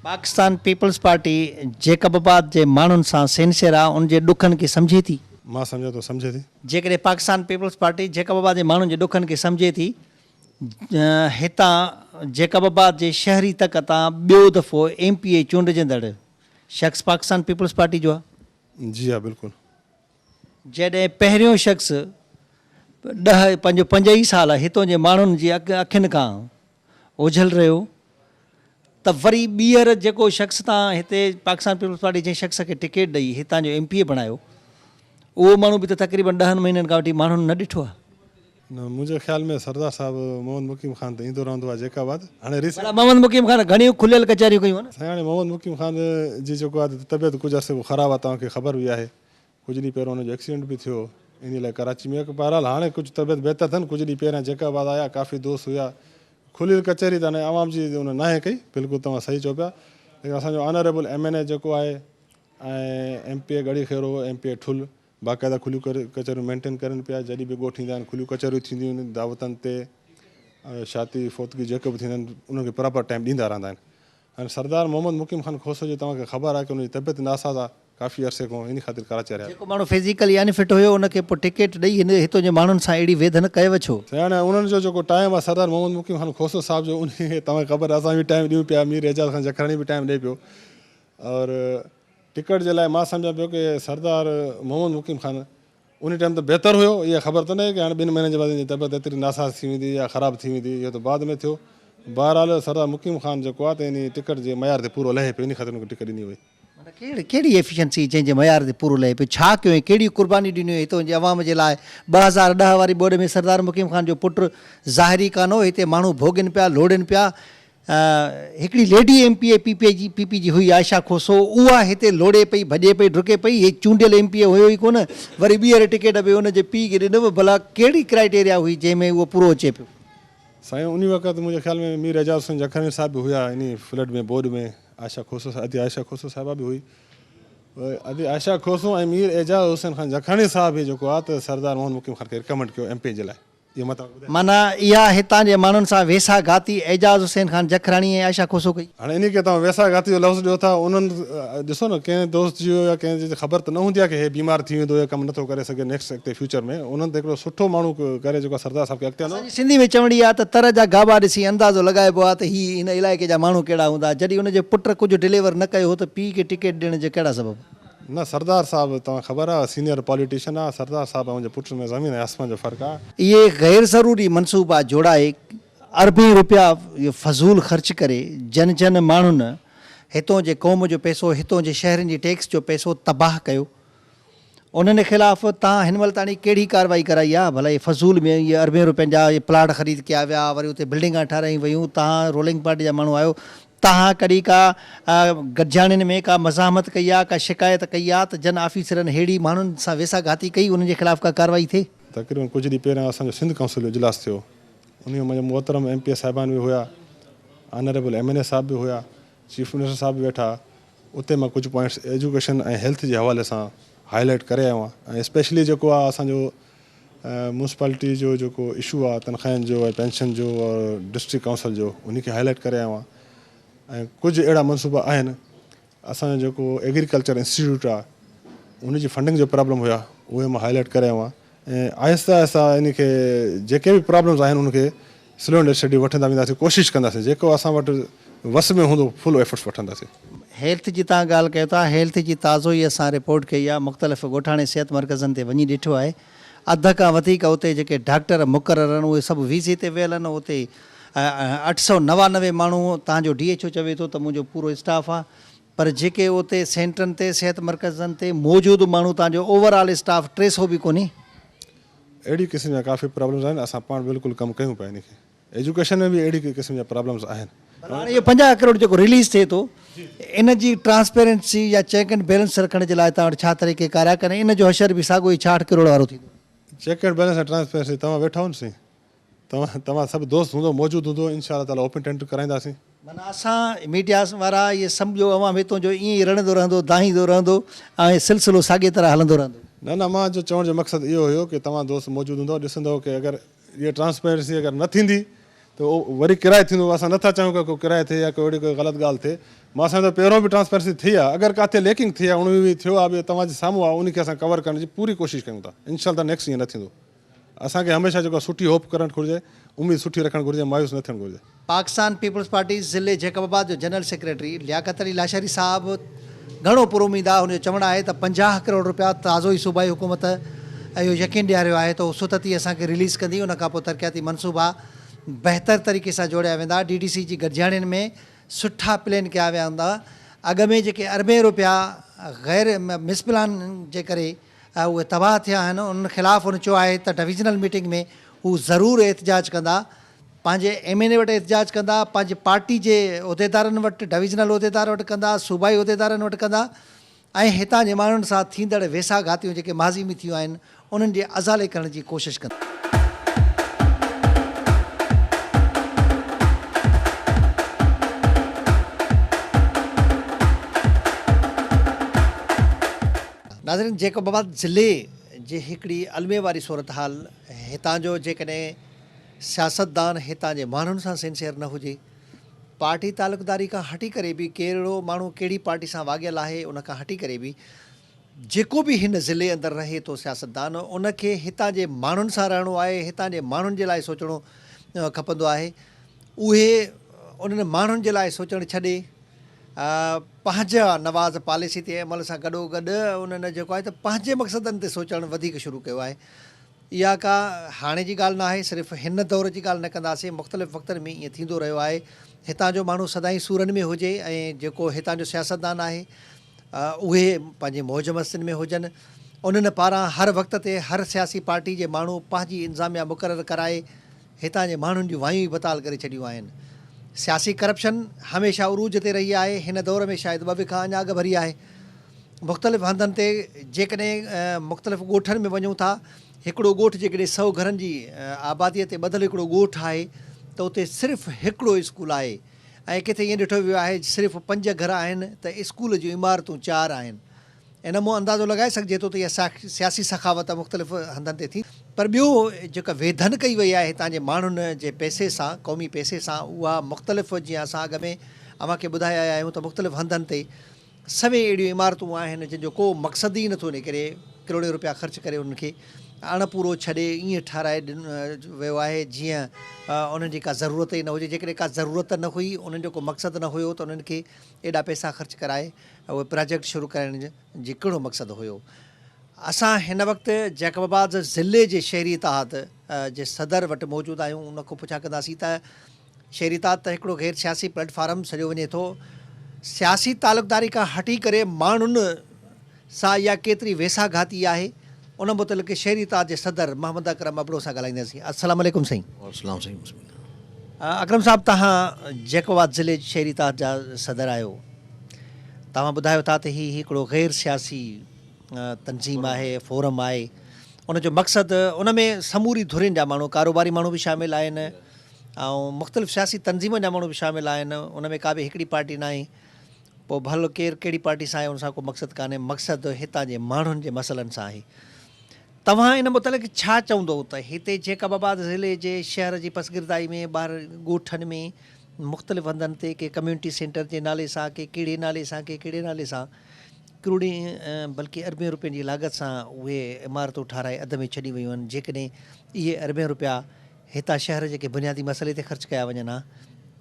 पाकिस्तान पीपल्स पार्टी जैकबाबाद जे माण्हुनि सां सिंसियर आहे, उनजे ॾुखनि खे सम्झे थी? मां सम्झां थो सम्झे थी। जेकॾहिं पाकिस्तान पीपल्स पार्टी जैकबाबाद जे माण्हुनि जे ॾुखनि खे सम्झे थी, हितां जैकबाबाद जे शहरी तक तां ॿियो दफ़ो MPA चूंडजंदड़ शख़्स पाकिस्तान पीपल्स पार्टी जो आहे? जी हा, बिल्कुलु। जॾहिं पहिरियों शख़्स 5 ई साल हितों जे माण्हुनि जी अखियुनि खां ओझल रहियो, त वरी ॿीहर जेको शख़्स तव्हां हिते पाकिस्तान पीपल्स पार्टी जे शख़्स खे टिकट ॾेई हितां जो MPA बणायो, उहो माण्हू बि त तक़रीबन 10 महीननि खां वठी माण्हुनि न ॾिठो आहे। न, मुंहिंजे ख़्याल में सरदार साहिबु मोहम्मद मुकीम ख़ान त ईंदो रहंदो आहे जैकाबाद। हाणे मोहम्मद मुकीम ख़ान घणियूं खुलियल कचहरियूं कयूं आहिनि। हाणे मोहम्मद मुकीम ख़ान जी जेको आहे तबियत कुझु अर्से खां ख़राबु आहे, तव्हांखे ख़बर बि आहे। कुझु ॾींहं पहिरियों हुनजो एक्सीडेंट बि थियो, इन लाइ कराची में। बहरहाल हाणे कुझु तबियत बहितर अथनि। कुझु ॾींहं पहिरियां जैकाबाद आया, काफ़ी दोस्त हुया। खुलियल कचहरी त हाणे आवाम जी उन नाहे कई, बिल्कुलु तव्हां सही चओ पिया। लेकिन असांजो ऑनरेबल MNA जेको आहे ऐं MPA गड़ी खेरो, MPA ठुल बाक़ाइदा खुलियूं कचहरियूं मेंटेन करनि पिया। जॾहिं बि ॻोठ ईंदा आहिनि खुलियूं कचहरियूं थींदियूं आहिनि, दावतनि ते, शादी फोतगी जेके बि थींदा आहिनि उन्हनि खे प्रॉपर टाइम ॾींदा रहंदा आहिनि। हाणे सरदार मोहम्मद मुकीम ख़ान खोसो जी तव्हांखे ख़बर आहे कि उनजी तबियत नासाज़ आहे काफ़ी अरसे खां, इन ख़ातिर कराची रहिया। जेको माण्हू फिज़िकली अनफिट हुयो उनखे पोइ टिकट ॾेई हिन हितों जे माण्हुनि सां अहिड़ी वेध न कयव छो? हाणे उन्हनि जो जेको टाइम आहे सरदार मोहम्मद मुकीम ख़ान खोसो साहिब जो, उनखे तव्हांखे ख़बर आहे असां बि टाइम ॾियूं पिया, मीर एजाज़ ख़ान जखरानी बि टाइम ॾिए पियो। और टिकट जे लाइ मां सम्झां पियो कि सरदार मोहम्मद मुकीम ख़ान उन टाइम त बहितर हुयो। इहा ख़बर त न आहे कि हाणे 2 महीननि जे बाद इनजी तबियत एतिरी नासाज़ थी वेंदी या ख़राबु थी वेंदी, इहो त बाद में थियो। बहरहाल सरदार मुकीम ख़ान जेको आहे त इन टिकट जे मयार ते पूरो लहे पियो, इन ख़ातिर उनखे टिकट ॾिनी वई। कहिड़ी एफिशिएंसी जंहिंजे मयार ते पूरो लहे पियो? छा कयो, कहिड़ी कुर्बानी ॾिनियूं हितों जे अवाम जे लाइ? 2010 वारी बोर्ड में सरदार मुकीम ख़ान जो पुटु ज़ाहिरी कान हो, हिते माण्हू भोगनि पिया, लोड़नि पिया। हिकिड़ी लेडी MPA PP जी हुई आयशा खोसो, उहा हिते लोड़े पई, भॼे पई, डुके पई। हे चूंडियल MPA हुयो ई कोन, वरी ॿीहर टिकट बि हुनजे पीउ खे ॾिनव। भला कहिड़ी क्राइटेरिया हुई जंहिंमें उहो पूरो अचे पियो? साईं उन वक़्तु मुंहिंजे ख़्याल में मीर एजाज़ हुसैन जखरानी साहिब बि हुया इन फ्लड में, बोर्ड में। आयशा खोसो आयशा खोसो साहिबा बि हुई। अदी आयशा खोसो ऐं मीर एजाज़ हुसैन ख़ान जखरानी साहिब बि जेको आहे त सरदार मोहम्मद मुकीम ख़ान खे रिकमेंड कयो MPA जे लाइ। इहो मतिलबु माना इहा हितां जे माण्हुनि सां वेसा घाती एजाज़ हुसैन ख़ान जखरानी ऐं आयशा खोसो कई। हाणे इन खे तव्हां वैसा घाती जो लफ़्ज़ ॾियो था। उन्हनि ॾिसो न, कंहिं दोस्त जी या कंहिंजी ख़बर त न हूंदी आहे कि हे बीमार थी वेंदो या कमु नथो करे सघे नेक्स्ट अॻिते फ्यूचर में। उन्हनि त हिकिड़ो सुठो माण्हू करे जेको सरदार साहिब खे अॻिते हलो। सिंधी में चवणी आहे त तर जा गाबा ॾिसी अंदाज़ो लॻाइबो आहे त ही हिन इलाइक़े जा माण्हू कहिड़ा हूंदा। जॾहिं हुनजे पुट कुझु डिलीवर न कयो त पीउ खे टिकट ॾियण जे कहिड़ा सबब? न, सरदार साहिबु तव्हां ख़बर आहे सीनियर पॉलिटिशियन आहे। सरदार साहिबु ऐं मुंहिंजे पुट में ज़मीन ऐं आसमान जो फ़र्क़ु आहे। इहे गैर ज़रूरी मनसूबा जोड़ाए अरबी रुपया फज़ूल ख़र्च करे जन माण्हुनि हितों जे क़ौम जो पैसो, हितों जे शहरनि जी टैक्स जो पैसो तबाह कयो। उन्हनि ख़िलाफ़ तव्हां हिन महिल ताणी कहिड़ी कार्रवाई कराई आहे? भला इहे फज़ूल में इहे अरबे रुपयनि जा इहे प्लाट ख़रीद कया विया, वरी उते बिल्डिंगां ठाराई वियूं। तव्हां रूलिंग पार्टी जा माण्हू आहियो, तव्हां कॾहिं का गॾिजाणियुनि में का मज़ामत कई आहे, का शिकायत कई आहे त जन ऑफिसरनि अहिड़ी माण्हुनि सां वेसा घाती कई, उन्हनि जे ख़िलाफ़ का कार्रवाई थिए? तक़रीबन कुझु ॾींहं पहिरियां असांजो सिंध काउंसिल जो इजलास थियो। उन में मुंहिंजा मोहतरम MPA साहिबान बि हुया, ऑनरेबल MNA साहिब बि हुया, चीफ मिनिस्टर साहिब बि वेठा। उते मां कुझु पॉइंट्स एजुकेशन ऐं हेल्थ जे हवाले सां हाईलाइट करे आयो आहियां। ऐं स्पेशली जेको आहे असांजो म्यूनसिपालिटी जो जेको इशू आहे तनख़्वाहनि जो ऐं पेंशन जो और डिस्ट्रिक्ट काउंसिल जो, उनखे हाईलाइट करे आयो आहियां। ऐं कुझु अहिड़ा मनसूबा आहिनि। असांजो जेको एग्रीकल्चर इंस्टीट्यूट आहे उनजी फंडिंग जो प्रॉब्लम हुया, उहे मां हाईलाइट करे आयो आहियां। ऐं आहिस्ता आहिस्ता इनखे जेके बि प्रॉब्लम्स आहिनि उनखे स्लो एंड स्टडी वठंदा वेंदासीं, कोशिशि कंदासीं जेको असां वटि वस में हूंदो फुल एफर्ट्स वठंदासीं। हेल्थ जी तव्हां ॻाल्हि कयो था, हेल्थ जी ताज़ो ई असां रिपोर्ट कई आहे। मुख़्तलिफ़ ॻोठाणे सिहत मर्कज़नि ते वञी ॾिठो आहे, अध खां वधीक उते जेके डॉक्टर मुक़रर आहिनि उहे सभु वीज़े ते वियल आहिनि। उते 899 माण्हू, तव्हांजो DHO चवे थो त मुंहिंजो पूरो स्टाफ आहे, पर जेके उते सेंटरनि ते सिहत मर्कज़नि ते मौजूदु माण्हू तव्हांजो ओवरऑल स्टाफ 300 बि कोन्हे? अहिड़ी क़िस्म जा काफ़ी प्रॉब्लम्स आहिनि, असां पाण बिल्कुलु कमु कयूं पिया इन खे। एजुकेशन में बि अहिड़ी क़िस्म जा प्रॉब्लम्स आहिनि। पर हाणे इहो 50 करोड़ जेको रिलीज़ थिए थो, इन जी ट्रांसपेरेंसी या चेक एंड बैलेंस रखण जे लाइ तव्हां वटि छा तरीक़े कार्य कनि? इन जो हशर बि साॻियो ई 66 करोड़ वारो थींदो। चेक एंड बैलेंस ऐं ट्रांसपेरेंसी तव्हां वेठा आहियो न साईं, तव्हां सभु दोस्त हूंदो, मौजूदु हूंदो, इंशाअल्लाह ताला ओपन टेंडर कराईंदासीं। माना असां मीडिया वारा इहे सम्झो अवाम हितां जो ईअं ई रड़ंदो रहंदो, दाहींदो रहंदो ऐं सिलसिलो साॻे तरह हलंदो रहंदो। न मां जो चवण जो मक़सदु इहो हुयो की तव्हां दोस्त मौजूदु हूंदो, ॾिसंदव की अगरि इहा ट्रांसपेरेंसी अगरि न थींदी त उहो वरी किराए थींदो। असां नथा चाहियूं की कोई किराए थिए या कोई अहिड़ी कोई ग़लति ॻाल्हि थिए। मां सम्झो पहिरियों बि ट्रांसपेरेंसी थी आहे, अगरि किथे लेकिंग थी आहे, उन में बि थियो आहे, तव्हांजे साम्हूं आहे, उनखे असां कवर करण जी पूरी कोशिशि कयूं था। इंशाअल्लाह नेक्स्ट ईअं न थींदो। असांखे हमेशह जेको सुठी होप करणु घुरिजे, उमेद सुठी रखणु घुरिजे, मायूस न थियणु घुरिजे। पाकिस्तान पीपल्स पार्टी ज़िले जैकबाबाद जो जनरल सेक्रेटरी लियाकत अली लाशारी साहब घणो पुरुमीद आहे, हुनजो चवणु आहे त 50 करोड़ रुपया ताज़ो ई सूबाई हुकूमत इहो यकीन ॾियारियो आहे त सुतती असांखे रिलीज़ कंदी। उन खां पोइ तरक़ियाती मनसूबा बहितर तरीक़े सां जोड़िया वेंदा। DDC जी गॾिजाणियुनि में सुठा प्लान कया विया हूंदा। अॻ में जेके अरबें रुपया गैर मिसप्लान जे करे उहे तबाह थिया आहिनि, उन ख़िलाफ़ु उन चयो आहे त डिविजनल मीटिंग में हू ज़रूरु एहतजाज कंदा, पंहिंजे MNA वटि एहतजाज कंदा, पंहिंजे पार्टी जे उहिदेदारनि वटि, डिविजनल उहिदेदार वटि कंदा, सूबाई उहिदेदारनि वटि कंदा ऐं हितां जे माण्हुनि सां थींदड़ वेसा घातियूं जेके माज़ी में थियूं आहिनि उन्हनि जे अज़ाले करण जी कोशिशि कंदा। नाज़रीन, जैकबाबाद ज़िले जे हिकिड़ी अलमे वारी सूरत हाल, हितां जो जेकॾहिं सियासतदान हितां जे माण्हुनि सां सिंसियर न हुजे, पार्टी तालुकदारी खां हटी करे बि कहिड़ो माण्हू कहिड़ी पार्टी सां वाॻियल आहे उन खां हटी करे बि जेको बि हिन ज़िले अंदरि रहे थो सियासतदान, उनखे हितां जे माण्हुनि सां रहणो आहे, हितां जे माण्हुनि जे लाइ सोचणो खपंदो आहे। उहे उन्हनि माण्हुनि जे लाइ सोचणु छॾे पंहिंजा नवाज़ पॉलिसी ते अमल सां गॾोगॾु उन्हनि जेको आहे त पंहिंजे मक़सदनि ते सोचणु वधीक शुरू कयो आहे। इहा का हाणे जी ॻाल्हि न आहे, सिर्फ़ु हिन दौर जी ॻाल्हि न कंदासीं, मुख़्तलिफ़ वक़्तनि में ईअं थींदो रहियो आहे। हितां जो माण्हू सदाईं सूरनि में हुजे ऐं जेको हितां जो सियासतदान आहे उहे पंहिंजे मौज मस्तियुनि में हुजनि। उन्हनि पारां हर वक़्त ते हर सियासी पार्टी जे माण्हू पंहिंजी इंतिज़ामिया मुक़ररु कराए हितां जे माण्हुनि जूं वायूं ई बताल करे छॾियूं आहिनि। सियासी करप्शन हमेशह उरूज ते रही आहे, हिन दौर में शायदि ॿ खां अञा अॻु भरी आहे। मुख़्तलिफ़ हंधनि ते जेकॾहिं मुख़्तलिफ़ ॻोठनि में वञूं था, हिकिड़ो ॻोठु जेकॾहिं 100 घरनि जी आबादीअ ते ॿधलु हिकिड़ो ॻोठु आहे त उते सिर्फ़ु हिकिड़ो स्कूल आहे ऐं किथे ईअं ॾिठो वियो आहे सिर्फ़ु 5 घर आहिनि त स्कूल जूं इमारतूं 4 आहिनि। इन मां अंदाज़ो लॻाए सघिजे थो त इहा सियासी सखावत मुख़्तलिफ़ हंधनि ते थी। पर ॿियो जेका वेधन कई वई आहे हितां जे माण्हुनि जे पैसे सां, क़ौमी पैसे सां, उहा मुख़्तलिफ़ जीअं असां अॻ में अव्हांखे ॿुधाए आया आहियूं त मुख़्तलिफ़ हंधनि ते सभई अहिड़ियूं इमारतूं आहिनि जंहिंजो को मक़सदु ई नथो निकिरे, करोड़े रुपया ख़र्च करे उनखे अणपूरो छॾे ईअं ठाराए वियो आहे जीअं उन्हनि जी का ज़रूरत ई न हुजे। जेकॾहिं का ज़रूरत न हुई, उन्हनि जो को मक़सदु न हुयो त उन्हनि खे एॾा पैसा ख़र्च कराए उहे प्रोजेक्ट शुरू करण जी कहिड़ो मक़सदु हुयो। असां हिन वक़्तु जैकबाबाद ज़िले जे शहरी इतिहाद जे सदर वटि मौजूदु आहियूं। उन खां पुछा कंदासीं त शहरी इतिहाद त हिकिड़ो गैर सियासी प्लेटफॉर्म सॼो वञे थो, सियासी तालुकदारी खां हटी करे माण्हुनि सां इहा केतिरी वेसाघाती आहे, उन मुतलिक़ शहरी इतिहाद जे सदर मोहम्मद अकरम अबड़ो सां ॻाल्हाईंदासीं। अस्सलाम वालेकुम साईं। अस्सलाम साईं। अकरम साहब, तव्हां जैकबाबाद ज़िले शहरी इतिहाद जा सदर आहियो। तव्हां ॿुधायो था त हीउ हिकिड़ो गैर सियासी तनज़ीम आहे, फोरम आहे। उनजो मक़सदु, उन में समूरी धुरियुनि जा माण्हू, कारोबारी माण्हू बि शामिलु आहिनि ऐं मुख़्तलिफ़ सियासी तनज़ीमुनि जा माण्हू बि शामिलु आहिनि। उन में का बि हिकिड़ी पार्टी न आहे। पोइ भलो केरु कहिड़ी पार्टी सां आहे उन सां को मक़सदु कान्हे, मक़सदु हितां जे माण्हुनि जे मसइलनि सां आहे। तव्हां इन मुतलिक़ छा चवंदो त हिते जैकबाबाद ज़िले जे शहर जी पसगिरदाई में, ॿाहिरि ॻोठनि में, मुख़्तलिफ़ हंधनि ते के कम्यूनिटी सेंटर जे नाले सां, के कहिड़े नाले सां, के कहिड़े नाले सां करोड़े बल्कि अरबे रुपयनि जी लागत सां उहे इमारतूं ठाराए अध में छॾी वियूं आहिनि। जेकॾहिं इहे अरबे रुपया हितां शहर जे के बुनियादी मसइले ते ख़र्च कया वञनि हा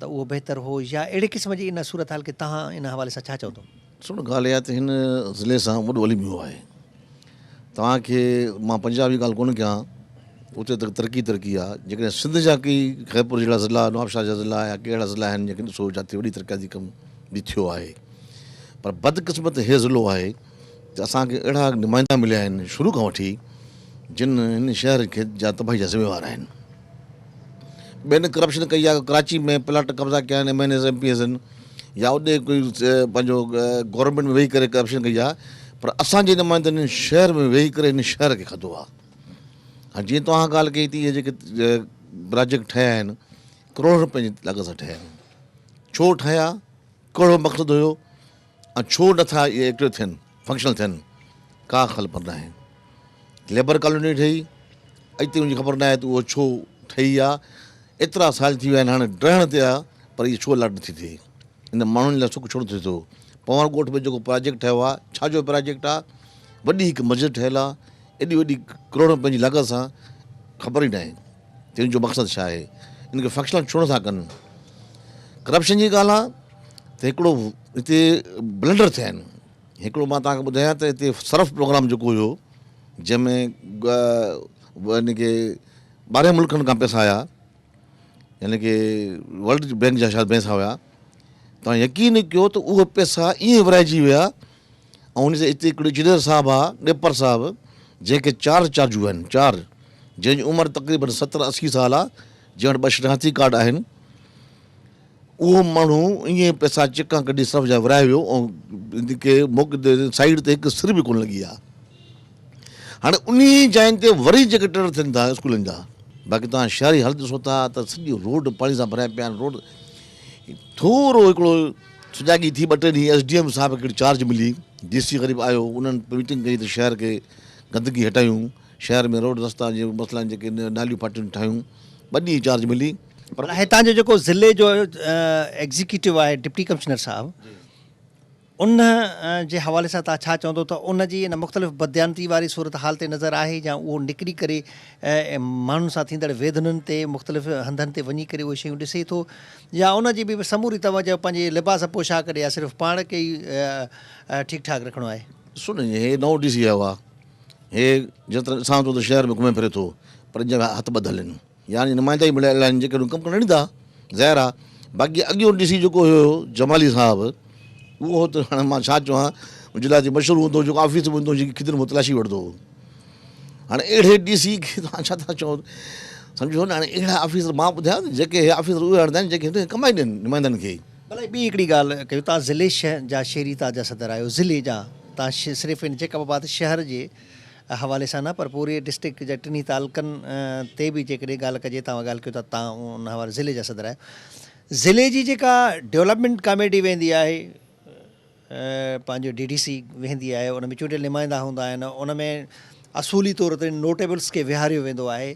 त उहो बहितर हो, या अहिड़े क़िस्म जी इन सूरत हाल खे तव्हां इन हवाले सां छा चवंदो? सुठो ॻाल्हि इहा त हिन ज़िले सां वॾो हली वियो आहे। तव्हांखे मां पंजाबी ॻाल्हि कोन कयां, उते त तरक़ी आहे। जेकॾहिं सिंध जा की ख़ैरपुर जहिड़ा ज़िला, नवाबशाह जा ज़िला या कहिड़ा ज़िला आहिनि जेके ॾिसो जिते वॾी तरक़ी कमु बि थियो आहे। पर बदकिस्मत हे ज़िलो आहे त असांखे अहिड़ा नुमाइंदा मिलिया आहिनि शुरू खां वठी जिन हिन शहर खे जा तबाही जा ज़िम्मेवार आहिनि। ॿियनि करप्शन कई आहे, कराची में प्लाट कब्ज़ा कया आहिनि MNAs MPs आहिनि, या उॾे कोई पंहिंजो गवर्नमेंट में वेही करे करप्शन कई आहे, पर असांजे नुमाइंदनि शहर में वेही करे हिन शहर खे खाधो आहे। हाणे जीअं तव्हां ॻाल्हि कई थी, इहे जेके प्रोजेक्ट ठहिया आहिनि करोड़ रुपए जी लागत सां ठहिया आहिनि। छो ठहिया, कहिड़ो मक़सदु हुयो, ऐं छो नथा इहे एक्टिव थियनि, फंक्शनल थियनि, का ख़बर न आहे। लेबर कॉलोनी ठही, अॼु ताईं मुंहिंजी ख़बर न आहे त उहो छो ठही आहे। एतिरा साल थी विया आहिनि, हाणे डहण ते आहे, पर इहो छो लाड नथी थिए। इन माण्हुनि लाइ सुख छो थिए थो। पवर ॻोठ में जेको प्रोजेक्ट ठहियो आहे, छाजो प्रोजेक्ट आहे, वॾी हिकु मस्जिद ठहियलु आहे, एॾी वॾी करोड़ रुपए जी लागत सां, ख़बर ई न आहे त हिन जो मक़सदु छा आहे, इनखे फंक्शनल छो नथा कनि। करप्शन जी ॻाल्हि आहे त हिकिड़ो हिते ब्लंडर थिया आहिनि। हिकिड़ो मां तव्हांखे ॿुधायां त हिते सर्फ प्रोग्राम जेको हुयो, जंहिंमें इनखे 12 मुल्कनि खां पैसा आया, यानी कि वर्ल्ड बैंक जा शायदि पैसा हुया। तव्हां यकीन कयो त उहे पैसा ईअं विराइजी विया, ऐं उन सां हिते हिकिड़ो इंजीनियर साहिबु आहे, नेपर साहिबु, जंहिंखे 4 चार्जूं आहिनि, 4, जंहिंजी उमिरि तक़रीबन 70-80 साल आहे, जंहिं वटि 2 शनाख़ती कार्ड आहिनि। उहो माण्हू ईअं पैसा चिका कढी सर्फ जा विराए वियो, ऐं इनखे साइड ते हिकु सिर बि कोन लॻी आहे। हाणे उन जाइनि ते वरी जेके टेंडर थियनि था स्कूलनि जा, बाक़ी तव्हां शहरी हालत ॾिसो था त सॼी रोड पाणी सां भरिया पिया आहिनि। रोड थोरो हिकिड़ो सुजाॻी थी 2-3 ॾींहं SDM साहिब हिकिड़ी चार्ज मिली, DC ग़रीब आयो, उन्हनि मीटिंग कई त शहर खे गंदगी हटायूं, शहर में रोड रस्ता जे मसइला जेके नालियूं फाटियूं ठाहियूं, 2 ॾींहं चार्ज मिली। पर हितां जो जेको ज़िले जो एग्ज़ीक्यूटिव आहे, डिप्टी कमिश्नर साहिबु, उन जे हवाले सां तव्हां छा चवंदो त उन जी इन मुख़्तलिफ़ बदयानती वारी सूरत हाल ते नज़र आहे, या उहो निकिरी करे माण्हुनि सां थींदड़ वेदननि ते मुख़्तलिफ़ हंधनि ते वञी करे उहे शयूं ॾिसे थो, या उन जी बि समूरी तवजो पंहिंजे लिबास पोशाक ॾे, या सिर्फ़ु पाण खे ई ठीकु ठाकु रखिणो आहे? ॾिसो न, हे नओं DC आयो आहे, हे जेतिरो ॾिसां थो त शहर में घुमे फिरे थो, पर इन जा हथ ॿधल आहिनि, यानी नुमाइंदा ई मिलियल आहिनि जेके कमु करणु ॾींदा, ज़ाहिर आहे। बाक़ी अॻियों DC जेको हुयो जमाली साहिबु, उहो त हाणे मां छा चवां, गुजराती मशहूरु हूंदो, जेको ऑफिस में हूंदो, जेकी खिदनि में तलाशी वठंदो। हाणे अहिड़े DC खे तव्हां छा था चओ, सम्झो न। हाणे अहिड़ा ऑफिसर मां ॿुधायां न, जेके हे ऑफिसर उहे हणंदा आहिनि जेके हिते कमाई ॾियनि नुमाइंदनि खे। भले ॿी हिकिड़ी ॻाल्हि कयूं, तव्हां ज़िले जा शहरी ताज जा सदर आहियो, ज़िले जा, तव्हां सिर्फ़ु इन जैकबाबाद शहर जे हवाले सां न, पर पूरे डिस्ट्रिक्ट जा 3 तालुकनि ते बि जेकॾहिं ॻाल्हि कजे, तव्हां ॻाल्हि कयो था, तव्हां उन हवाले ज़िले जा सदर आहियो। ज़िले जी जेका डेवलपमेंट कमेटी वेंदी आहे, पंहिंजो DDC वेंदी आहे, उन में चूंडियल नुमाइंदा हूंदा आहिनि, उन में असूली तौर ते नोटेबल्स खे विहारियो वेंदो आहे,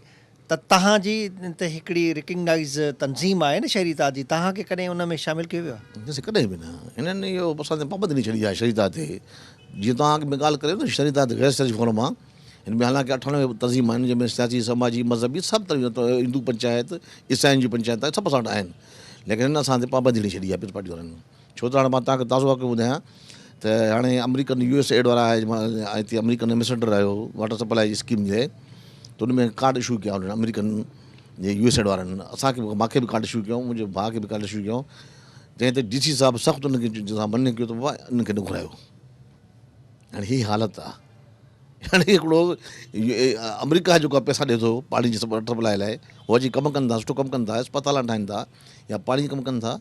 त तव्हांजी त हिकिड़ी रिकग्नाइज़ तनज़ीम आहे न शहरी ताज जी, तव्हांखे कॾहिं उन में शामिलु कयो वियो आहे? ॾिस, कॾहिं बि न। हिननि इहो असांखे पाबंदी ॾेई छॾी आहे शरीता ते। जीअं तव्हां में ॻाल्हि करियो न शरीता ते गैर सियासी फोरम आहे, हिन में हालांकि 98 तनज़ीम आहिनि, जंहिंमें सियासी, समाजी, मज़हबी सभु तरह, हिंदू पंचायत, ईसाइनि जी पंचायत आहे, सभु असां वटि आहिनि। लेकिन हिन असां ते पाबंदी ॾेई छॾी आहे पीपल्स पार्टी वारनि। छो त हाणे मां तव्हांखे ताज़ो वाक़ियो ॿुधायां त हाणे अमेरिकन USAID वारा आहे, हिते अमेरिकन एम्बेसडर आयो वाटर सप्लाई जी स्कीम जे, त उन में कार्ड इशू कया उन्हनि अमेरिकन जे USAID वारनि। असांखे मूंखे बि कार्ड इशू कयूं, मुंहिंजे भाउ खे बि कार्ड इशू कयूं, जंहिं ते DC साहिबु सख़्तु उनखे मने कयो त बाबा इनखे न घुरायो। हाणे हीअ हालत आहे। हाणे हिकिड़ो अमेरिका जेको आहे पैसा ॾिए थो पाणी जी वाटर सप्लाई लाइ, उहो अची कमु कनि था, सुठो कमु कनि था, अस्पताल ठाहिनि था, या पाणी कमु कनि था,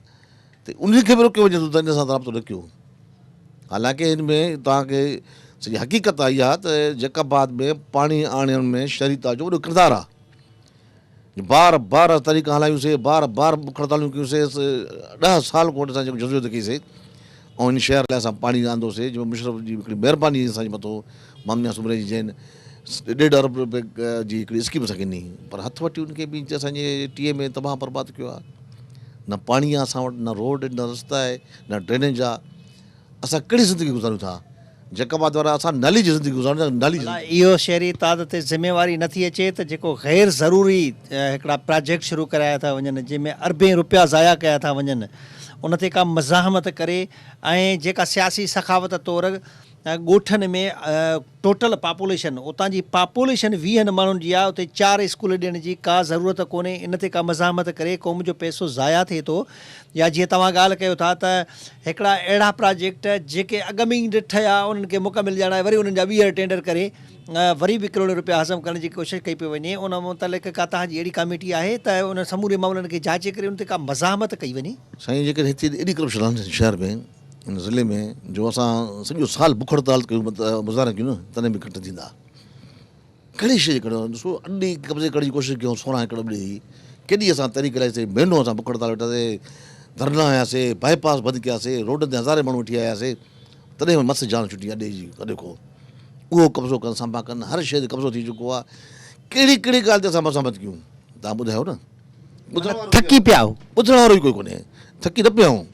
त उनखे बि रोकियो वञे थो त इन सां राब्तो न कयो। हालांकि हिन में तव्हांखे सॼी हक़ीक़त आहे इहा त जैकबाबाद में पाणी आणण में शहरी ताज जो वॾो किरदारु आहे। बार तरीक़ा हलायूंसीं, बार बुख हड़तालियूं कयूंसीं, 10 साल कोन असां जेको जज़ोत कईसीं, ऐं इन शहर लाइ असां पाणी आंदोसीं, जो मुशरफ जी हिकिड़ी महिरबानी असांजे मथां, मामिया सुमरे जी जैन 1.5 अरब रुपए जी हिकिड़ी स्कीम असांखे ॾिनी, पर हथ वठी उनखे बि असांजे टीए में तबाह बर्बाद कयो आहे। न पाणी आहे असां वटि, न रोड, न रस्ता आहे, न ड्रेनेज आहे। असां कहिड़ी ज़िंदगी गुज़ारूं था? जैकबाबाद वारा असां नाली जी ज़िंदगी गुज़ारूं था, नाली जी। इहो शहरी ताज ते ज़िम्मेवारी नथी अचे त जेको गैर ज़रूरी हिकिड़ा प्रोजेक्ट शुरू कराया था वञनि, जंहिंमें अरबें रुपया ज़ाया कया था वञनि, उन ते का मज़ाहमत करे, ऐं जेका सियासी सखावत तौरु ॻोठनि में टोटल पॉपुलेशन उतां जी पॉपुलेशन 20 माण्हुनि जी आहे, उते 4 स्कूल ॾियण जी का ज़रूरत कोन्हे। इन ते का मज़ामत करे क़ौम जो पैसो ज़ाया थिए थो। या जीअं तव्हां ॻाल्हि कयो था त हिकिड़ा अहिड़ा प्रोजेक्ट जेके अॻ में ई ॾिठा उन्हनि खे मुकमिल ॼाणा वरी उन्हनि जा 20 टेंडर करे वरी बि करोड़ रुपया हासिल करण जी कोशिशि कई पई वञे। उन मुतलिक़ का तव्हांजी अहिड़ी कमेटी आहे त उन समूरे मामलनि खे जांचे करे उन ते का मज़ामत कई वञे? साईं जेकॾहिं हिते एॾी करप्शन आहे शहर में, इन ज़िले में, जो असां सॼो साल बुख हड़ताल कयूं गुज़ारे कयूं न तॾहिं बि घटि थींदा। कहिड़ी शइ करियो ॾिसो, अॾी कब्ज़े करण जी कोशिशि कयूं 16 एकड़ ॿिड़ी, केॾी असां तहरीक लाइसीं, महीनो असां बुख हड़ताल वेठासीं, धरना आयासीं, बाईपास बंदि कयासीं, रोड ते हज़ारे माण्हू वठी आयासीं, तॾहिं मस जान छुटी अॾे जी कॾहिं को उहो कब्ज़ो कनि संभा कनि, हर शइ ते कब्ज़ो थी चुको आहे। कहिड़ी कहिड़ी ॻाल्हि ते असां मज़ामत कयूं तव्हां ॿुधायो न? थकी पिया हो। ॿुधण वारो ई कोई कोन्हे, थकी न पिया आहियूं।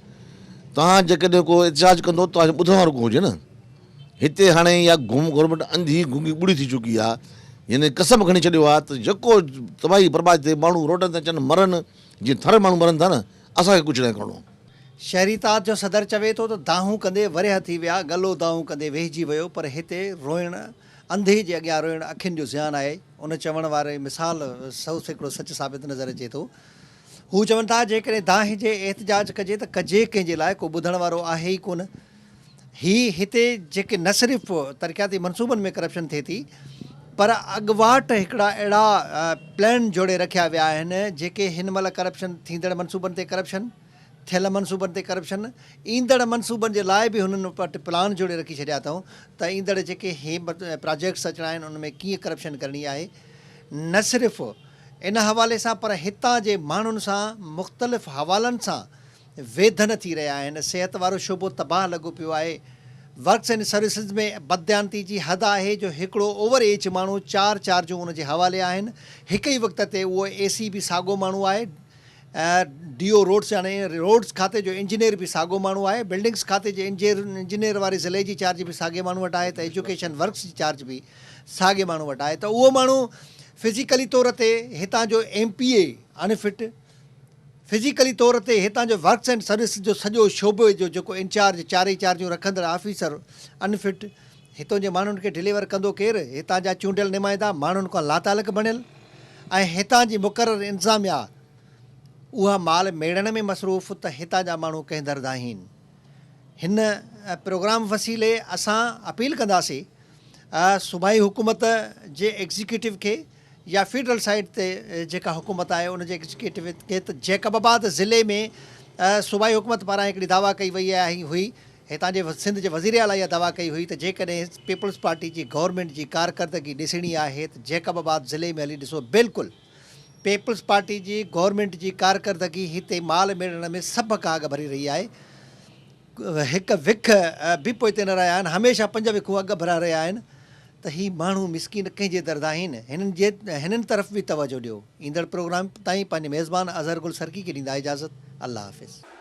तव्हां जेकॾहिं को एतिजाज कंदो तव्हां ॿुधण वारो को हुजे न। हिते हाणे इहा गवर्नमेंट अंधी गुंगी ॿुड़ी थी चुकी आहे, यानी कसम खणी छॾियो आहे त जेको तबाही बर्बाद थिए, माण्हू रोडनि ते अचनि मरनि, जीअं थर माण्हू मरनि था न, असांखे कुझु न करिणो। शहरीतात जो सदर चवे थो त दाहूं कंदे वरिया थी विया, गलो दाहूं कंदे वेहिजी वियो, पर हिते रोइण, अंधे जे अॻियां रोइण अखियुनि जो ज़ियान आहे। उन चवण वारे मिसाल 100 सैकड़ो सच साबित नज़र अचे थो। हू चवनि था जेकॾहिं दाह जे एहतिजाज कजे त कजे कंहिंजे लाइ, को ॿुधण वारो आहे ई कोन। हिते जेके न सिर्फ़ु तरक़ियाती मनसूबनि में करप्शन थिए थी, पर अॻुवाट हिकिड़ा अहिड़ा प्लान जोड़े रखिया विया आहिनि जेके हिन महिल करप्शन थींदड़ मनसूबनि ते करप्शन, थियल मनसूबनि ते करप्शन, ईंदड़ मनसूबनि जे लाइ बि हुननि वटि प्लान जोड़े रखी छॾिया अथऊं त ईंदड़ जेके प्रोजेक्ट्स अचणा आहिनि उन में कीअं करप्शन करणी आहे। न सिर्फ़ु इन हवाले सां, पर हितां जे माण्हुनि सां मुख़्तलिफ़ हवालनि सां वेधन थी रहिया आहिनि। सिहत वारो शोबो तबाह लॻो पियो आहे। वर्क्स एंड सर्विसिस में बदयानती जी हद आहे जो हिकिड़ो ओवर एज माण्हू 4 चार्जूं उन जे हवाले आहिनि। हिक ई वक़्त ते उहो AC बि साॻियो माण्हू आहे, DO रोड्स यानी रोड्स खाते जो इंजीनियर बि साॻियो माण्हू आहे, बिल्डिंग्स खाते जे इंजीनियर वारे ज़िले जी चार्ज बि साॻे माण्हू वटि आहे, त एजुकेशन वर्क्स जी चार्ज बि साॻे माण्हू वटि आहे। त उहो माण्हू फिज़िकली तौर ते हितां जो MPA अनफिट, फिज़िकली तौर ते हितां जो वर्क्स एंड सर्विस जो सॼो शोबे जो जेको इंचार्ज 4 चार्जूं रखंदड़ ऑफिसर अनफिट, हितां जे माण्हुनि खे डिलीवर कंदो केरु? हितां जा चूंडियल नुमाइंदा माण्हुनि खां लातालक बणियल, ऐं हितां जी मुक़ररु इंतिज़ामिया उहा माल मेड़ण में मसरूफ़, त हितां जा माण्हू कंहिं दर्द आहिनि। हिन प्रोग्राम वसीले असां अपील कंदासीं सूबाई हुकूमत जे एग्ज़ीक्यूटिव खे या फेडरल साइड ते जेका हुकूमत आहे उन जे एग्ज़ीक्यूटिव खे, त जैकबाबाद ज़िले में सूबाई हुकूमत पारां हिकिड़ी दावा कई वई हुई, हितां जे सिंध जे वज़ीर आला इहा दावा कई हुई त जेकॾहिं पीपल्स पार्टी जी गवर्नमेंट जी कारकर्दगी ॾिसणी आहे त जैकबाबाद ज़िले में हली ॾिसो। बिल्कुलु पीपल्स पार्टी जी गवर्नमेंट जी कारकर्दगी हिते माल मेड़ण में सभ खां अॻु भरी रही आहे। हिकु विख बि पोइ हिते न रहिया आहिनि, हमेशह 5 विखूं अॻु भरा रहिया आहिनि। त ही माण्हू मिसकिन कंहिंजे दर्द आहिनि, हिननि तरफ़ बि तवजो ॾियो। ईंदड़ प्रोग्राम ताईं पंहिंजे मेज़बान अज़हर गुल सरकी खे ॾींदा इजाज़त। अल्लाह हाफ़िज़।